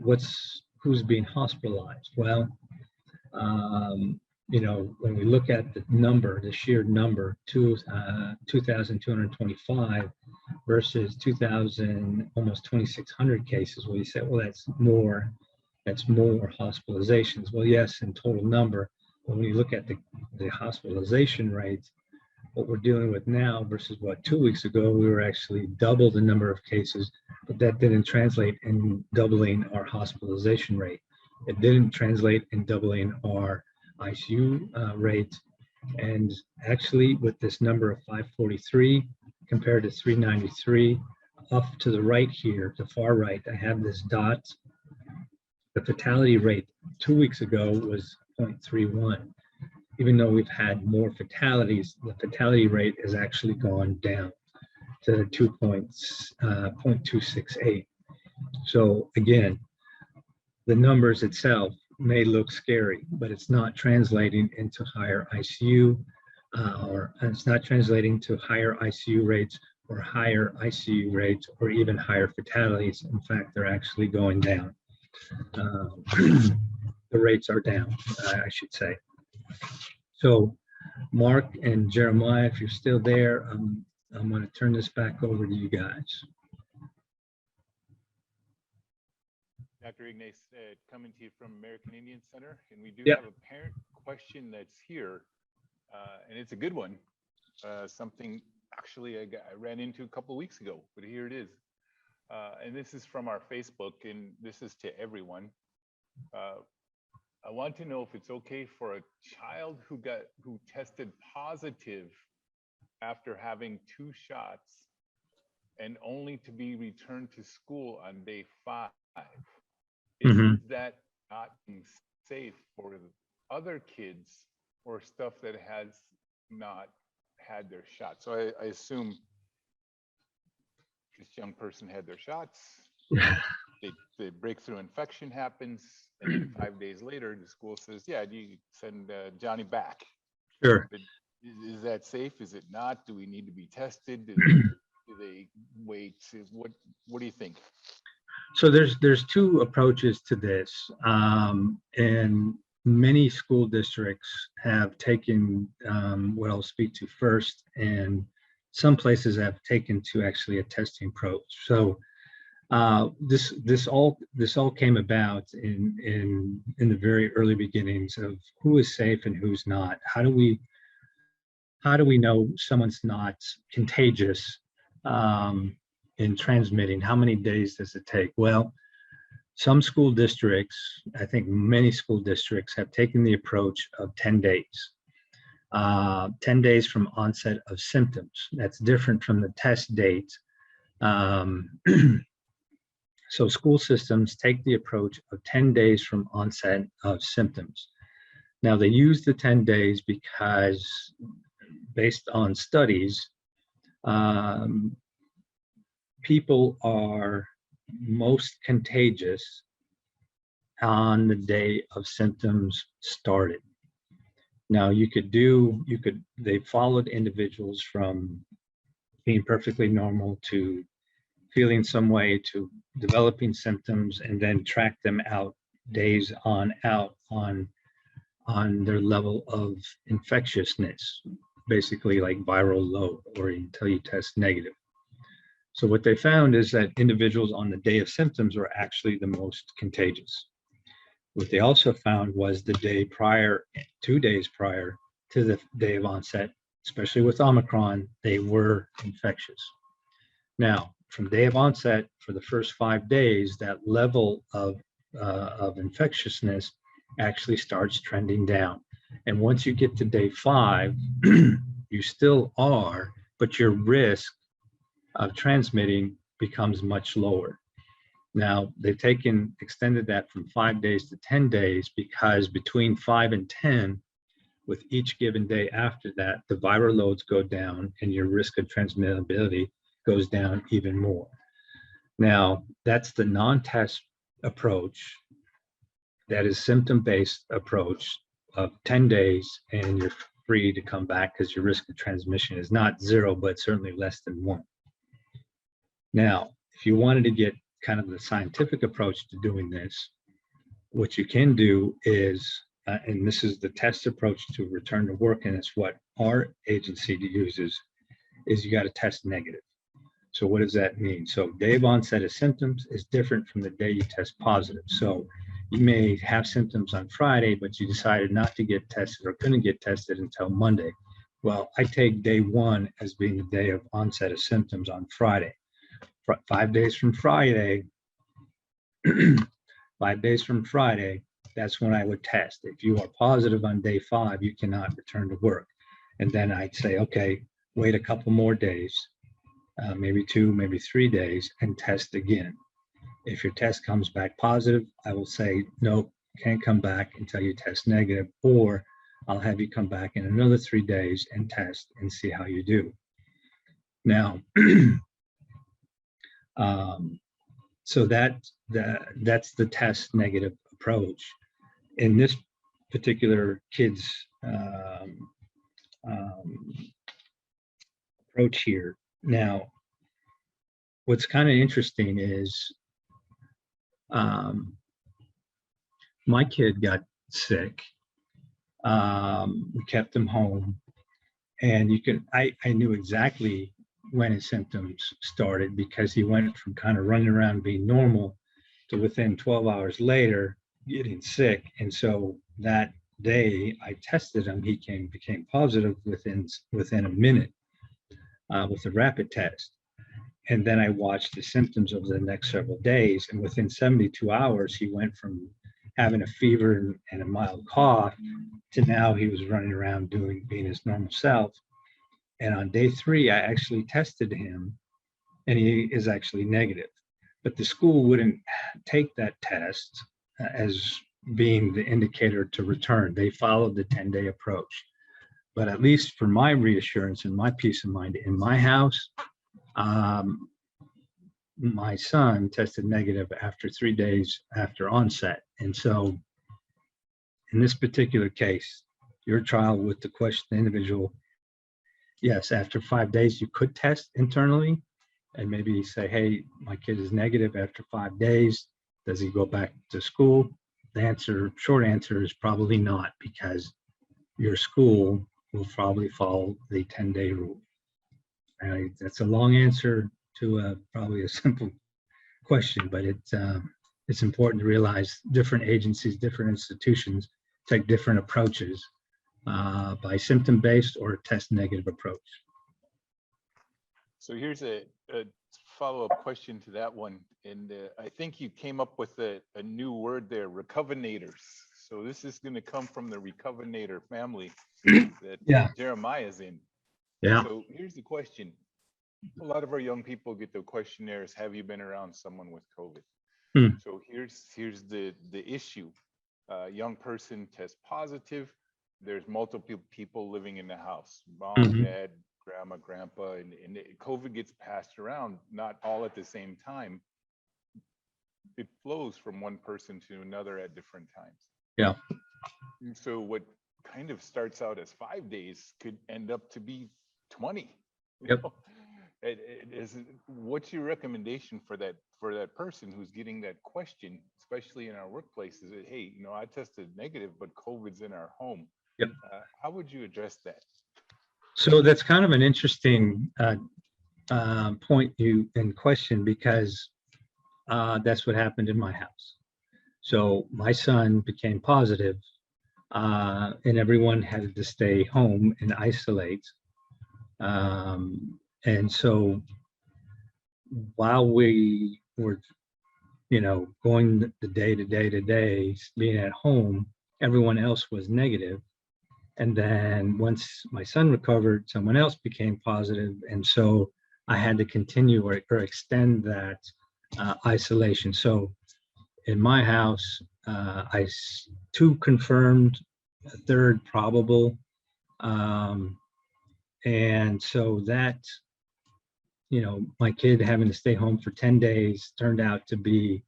who's being hospitalized, well, you know, when we look at the number, the sheer number, 2,225 versus 2,000, almost 2,600 cases, well, you say, well, that's more hospitalizations. Well, yes, in total number. But when you look at the hospitalization rates, what we're dealing with now versus what 2 weeks ago, we were actually double the number of cases, but that didn't translate in doubling our hospitalization rate. It didn't translate in doubling our ICU rate. And actually with this number of 543 compared to 393, up to the right here, the far right, I have this dot. The fatality rate 2 weeks ago was 0.31. Even though we've had more fatalities, the fatality rate has actually gone down to 0.268. So again, the numbers itself may look scary, but it's not translating into higher ICU, or it's not translating to higher ICU rates or higher ICU rates or even higher fatalities. In fact, they're actually going down. The rates are down, I should say. So Mark and Jeremiah, if you're still there, I'm going to turn this back over to you guys. Dr. Ignace, coming to you from American Indian Center, and we do Yep. have a parent question that's here, and it's a good one. Something actually I ran into a couple of weeks ago, but here it is. And this is from our Facebook, and this is to everyone. I want to know if it's okay for a child who tested positive after having 2 shots and only to be returned to school on day 5. Is that not safe for other kids or stuff that has not had their shot? So I assume this young person had their shots. the breakthrough infection happens, and then 5 days later, the school says, yeah, you send Johnny back. Sure. But is that safe? Is it not? Do we need to be tested? Do they wait? What do you think? So there's two approaches to this, and many school districts have taken what I'll speak to first, and some places have taken to actually a testing approach. So this all came about in the very early beginnings of who is safe and who's not. How do we know someone's not contagious in transmitting? How many days does it take? Well, some school districts, I think many school districts, have taken the approach of 10 days. 10 days from onset of symptoms. That's different from the test date. So school systems take the approach of 10 days from onset of symptoms. Now they use the 10 days because based on studies, people are most contagious on the day of symptoms started. Now they followed individuals from being perfectly normal to feeling some way to developing symptoms, and then track them out days on their level of infectiousness, basically like viral load, or until you test negative. So what they found is that individuals on the day of symptoms were actually the most contagious. What they also found was the day prior, 2 days prior to the day of onset, especially with Omicron, they were infectious. Now, from day of onset, for the first 5 days, that level of infectiousness actually starts trending down. And once you get to day 5, you still are, but your risk of transmitting becomes much lower. Now, they've extended that from 5 days to 10 days because between 5 and 10, with each given day after that, the viral loads go down and your risk of transmissibility goes down even more. Now, that's the non-test approach. That is symptom-based approach of 10 days, and you're free to come back because your risk of transmission is not 0, but certainly less than 1. Now, if you wanted to get kind of the scientific approach to doing this, what you can do is, and this is the test approach to return to work, and it's what our agency uses, is you got to test negative. So what does that mean? So day of onset of symptoms is different from the day you test positive. So you may have symptoms on Friday, but you decided not to get tested or couldn't get tested until Monday. Well, I take day 1 as being the day of onset of symptoms on Friday. 5 days from Friday, 5 days from Friday, that's when I would test. If you are positive on day 5, you cannot return to work. And then I'd say, okay, wait a couple more days, maybe 2, maybe 3 days, and test again. If your test comes back positive, I will say, nope, can't come back until you test negative, or I'll have you come back in another 3 days and test and see how you do. Now, so that's the test negative approach. In this particular kid's approach here. Now, what's kind of interesting is my kid got sick. We kept him home, and I knew exactly when his symptoms started because he went from kind of running around being normal to within 12 hours later getting sick. And so that day I tested him, he became positive within a minute with a rapid test. And then I watched the symptoms over the next several days, and within 72 hours he went from having a fever and a mild cough to now he was running around being his normal self. And on day 3, I actually tested him, and he is actually negative. But the school wouldn't take that test as being the indicator to return. They followed the 10-day approach. But at least for my reassurance and my peace of mind in my house, my son tested negative after 3 days after onset. And so in this particular case, your trial with the question, the individual, yes, after 5 days, you could test internally and maybe say, hey, my kid is negative after 5 days. Does he go back to school? The short answer is probably not, because your school will probably follow the 10-day rule. That's a long answer to probably a simple question, but it's important to realize different agencies, different institutions take different approaches by symptom-based or test-negative approach. So here's a follow-up question to that one. And I think you came up with a new word there, recovinators. So this is going to come from the recovinator family that Jeremiah is in. Yeah. So here's the question. A lot of our young people get the questionnaires, have you been around someone with COVID? So here's the issue. Young person tests positive. There's multiple people living in the house, mom, dad, grandma, grandpa, and COVID gets passed around, not all at the same time. It flows from one person to another at different times. Yeah. And so what kind of starts out as 5 days could end up to be 20. Yep. What's your recommendation for that person who's getting that question, especially in our workplaces? That, hey, I tested negative, but COVID's in our home. Yep. How would you address that? So that's kind of an interesting point you in question, because that's what happened in my house. So my son became positive, and everyone had to stay home and isolate. And so while we were, going the day to day, being at home, everyone else was negative. And then once my son recovered, someone else became positive. And so I had to continue or extend that isolation. So in my house, two confirmed, a third probable. And so that, my kid having to stay home for 10 days turned out to be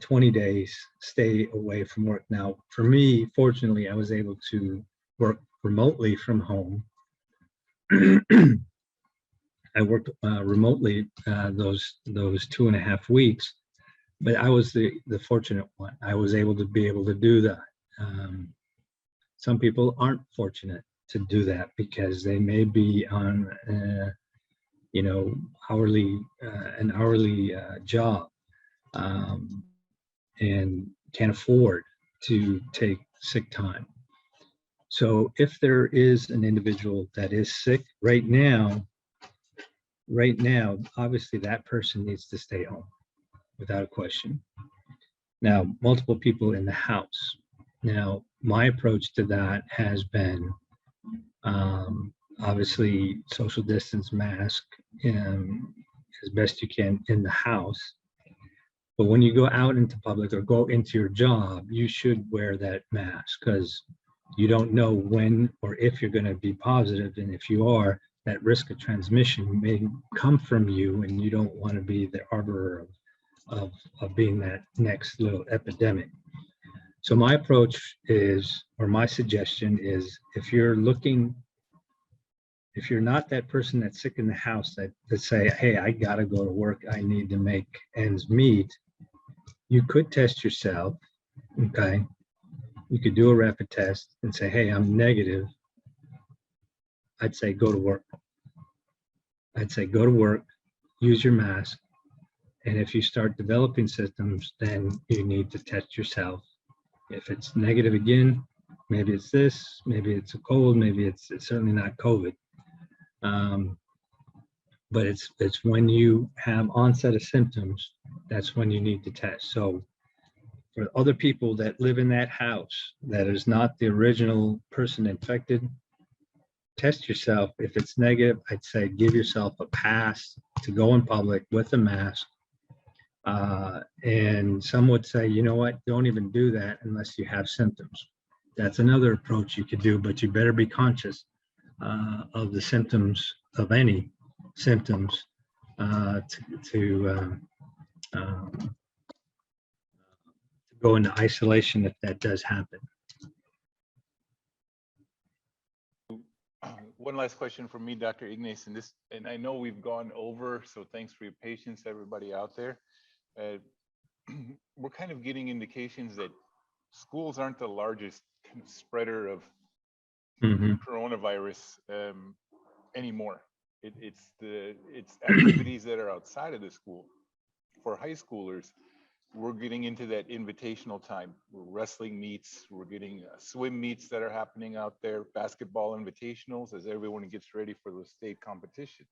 20 days stay away from work. Now, for me, fortunately, I was able to work remotely from home. I worked remotely those 2.5 weeks, but I was the fortunate one. I was able to do that. Some people aren't fortunate to do that because they may be on an hourly job and can't afford to take sick time. So if there is an individual that is sick right now, obviously that person needs to stay home without a question. Now, multiple people in the house. Now, my approach to that has been obviously social distance, mask, as best you can in the house. But when you go out into public or go into your job, you should wear that mask, because you don't know when or if you're going to be positive. And if you are, that risk of transmission may come from you, and you don't want to be the arbiter of being that next little epidemic. So my approach is, or my suggestion is, if you're not that person that's sick in the house that say, hey, I got to go to work, I need to make ends meet, you could test yourself, okay? You could do a rapid test and say, hey, I'm negative. I'd say go to work. Use your mask. And if you start developing symptoms, then you need to test yourself. If it's negative again, maybe it's this, maybe it's a cold, maybe it's certainly not COVID. But it's when you have onset of symptoms, that's when you need to test. So for other people that live in that house that is not the original person infected, test yourself. If it's negative, I'd say give yourself a pass to go in public with a mask. And some would say, you know what, don't even do that unless you have symptoms. That's another approach you could do, but you better be conscious of the symptoms, of any symptoms, to to go into isolation if that does happen. One last question from me, Dr. Ignace, and I know we've gone over, so thanks for your patience, everybody out there. We're kind of getting indications that schools aren't the largest spreader of coronavirus anymore. It's activities that are outside of the school. For high schoolers, we're getting into that invitational time. We're wrestling meets, we're getting swim meets that are happening out there, basketball invitationals as everyone gets ready for those state competitions.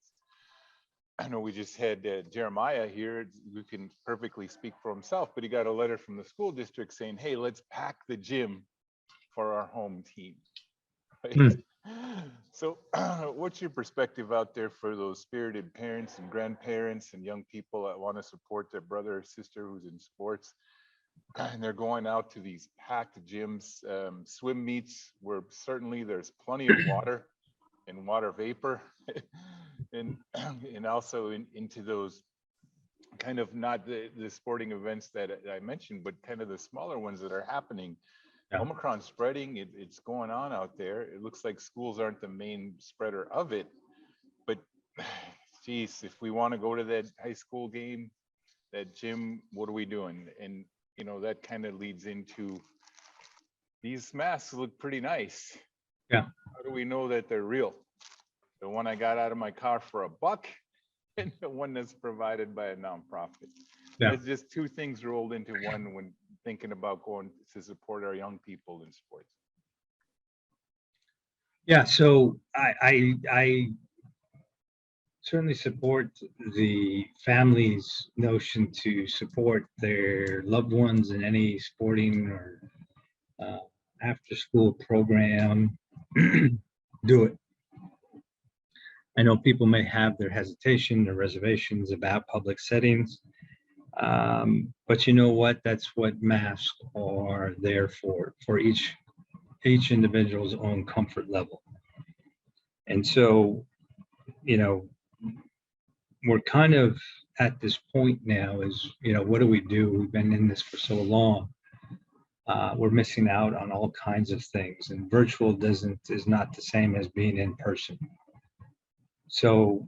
I know we just had Jeremiah here, who can perfectly speak for himself, but he got a letter from the school district saying, hey, let's pack the gym for our home team. Right? So what's your perspective out there for those spirited parents and grandparents and young people that want to support their brother or sister who's in sports? And they're going out to these packed gyms, swim meets, where certainly there's plenty of water and water vapor, and also into those kind of not the sporting events that I mentioned, but kind of the smaller ones that are happening. Yeah. Omicron spreading, it's going on out there. It looks like schools aren't the main spreader of it, but geez, if we want to go to that high school game, that gym, what are we doing? And you know, that kind of leads into these masks look pretty nice. Yeah. How do we know that they're real? The one I got out of my car for $1 and the one that's provided by a nonprofit. Yeah. It's just two things rolled into one when thinking about going to support our young people in sports. Yeah, so I certainly support the family's notion to support their loved ones in any sporting or after school program. Do it. I know people may have their hesitation or reservations about public settings. But you know what? That's what masks are there for each individual's own comfort level. And so, you know, we're kind of at this point now is, you know, what do we do? We've been in this for so long. We're missing out on all kinds of things, and virtual is not the same as being in person. So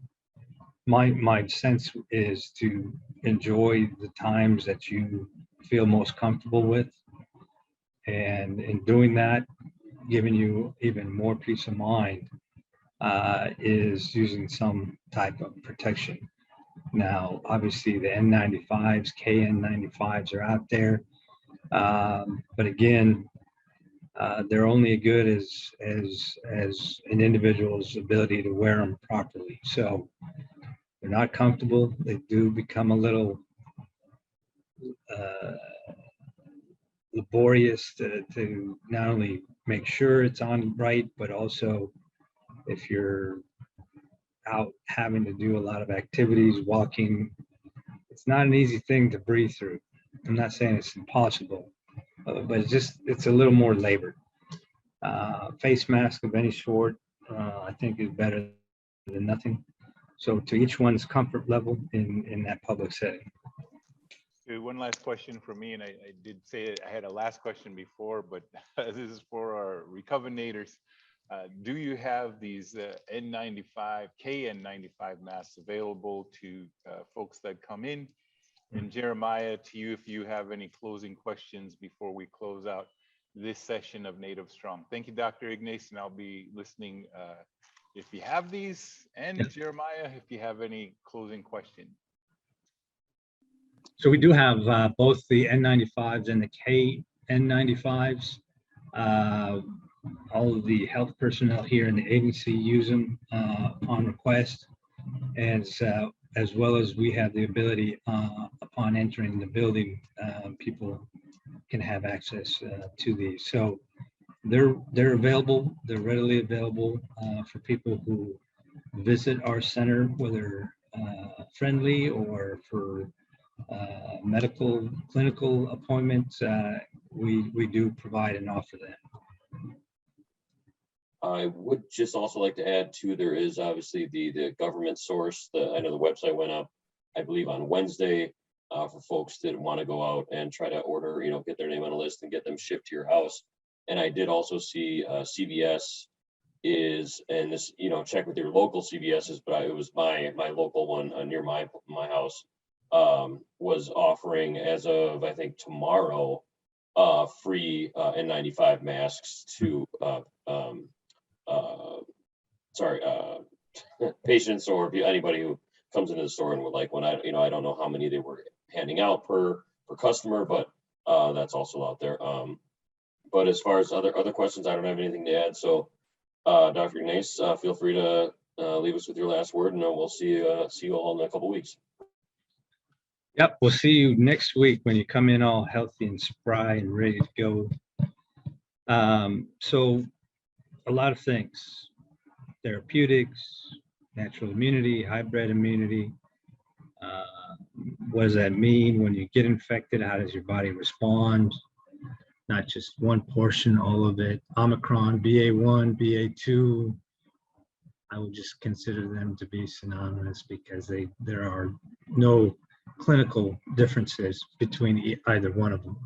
my sense is to enjoy the times that you feel most comfortable with, and in doing that, giving you even more peace of mind is using some type of protection. Now, obviously, the N95s, KN95s are out there, but again, they're only as good as an individual's ability to wear them properly. So they're not comfortable. They do become a little laborious to not only make sure it's on right, but also if you're out having to do a lot of activities, walking, it's not an easy thing to breathe through. I'm not saying it's impossible, but it's a little more labor. Face mask of any sort, I think, is better than nothing. So to each one's comfort level in that public setting. One last question for me, and I did say I had a last question before, but this is for our recovinators. Do you have these N95, KN95 masks available to folks that come in? And Jeremiah, to you, if you have any closing questions before we close out this session of Native Strong. Thank you, Dr. Ignace, and I'll be listening if you have these, and yeah. Jeremiah, if you have any closing questions. So we do have both the N95s and the KN95s. All of the health personnel here in the agency use them upon request, as well as we have the ability upon entering the building, people can have access to these. So they're available. They're readily available for people who visit our center, whether friendly or for medical, clinical appointments. We do provide and offer that. I would just also like to add too, there is obviously the government source. I know the website went up, I believe, on Wednesday. for folks that want to go out and try to order, get their name on a list and get them shipped to your house. And I did also see CVS is, and this, check with your local CVSs, but it was my local one near my house, was offering as of, I think, tomorrow, free N95 masks to patients or anybody who comes into the store and would like one. I don't know how many they were handing out per customer, but that's also out there. But as far as other questions, I don't have anything to add. So, Dr. Ignace, feel free to leave us with your last word, and we'll see you all in a couple weeks. Yep, we'll see you next week when you come in all healthy and spry and ready to go. So a lot of things: therapeutics, natural immunity, hybrid immunity. What does that mean when you get infected? How does your body respond? Not just one portion, all of it. Omicron, BA1, BA2, I would just consider them to be synonymous because there are no clinical differences between either one of them.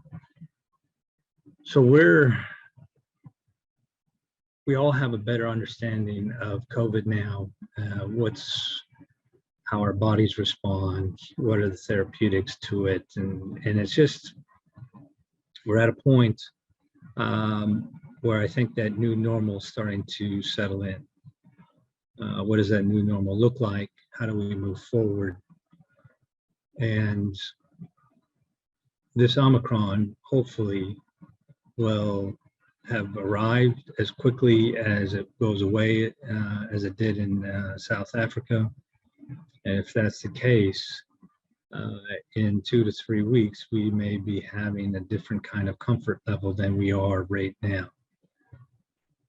So we all have a better understanding of COVID now, how our bodies respond, what are the therapeutics to it, and it's just, we're at a point where I think that new normal is starting to settle in. What does that new normal look like? How do we move forward? And this Omicron hopefully will have arrived as quickly as it goes away as it did in South Africa. And if that's the case, in 2 to 3 weeks, we may be having a different kind of comfort level than we are right now,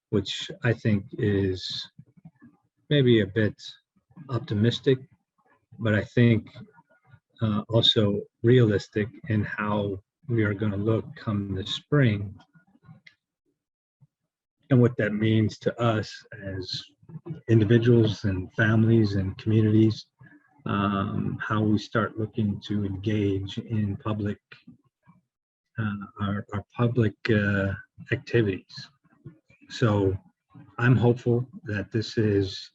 which I think is maybe a bit optimistic, but I think also realistic in how we are going to look come the spring and what that means to us as individuals and families and communities. How we start looking to engage in public, our public activities. So I'm hopeful that this is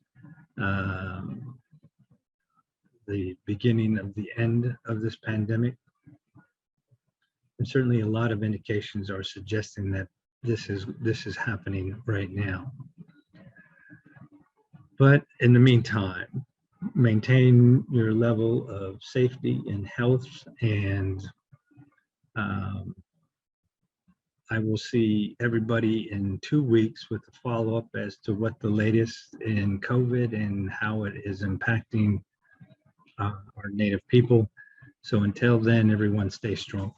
the beginning of the end of this pandemic. And certainly a lot of indications are suggesting that this is happening right now. But in the meantime, maintain your level of safety and health, and I will see everybody in 2 weeks with a follow-up as to what the latest in COVID and how it is impacting our Native people. So until then, everyone stay strong.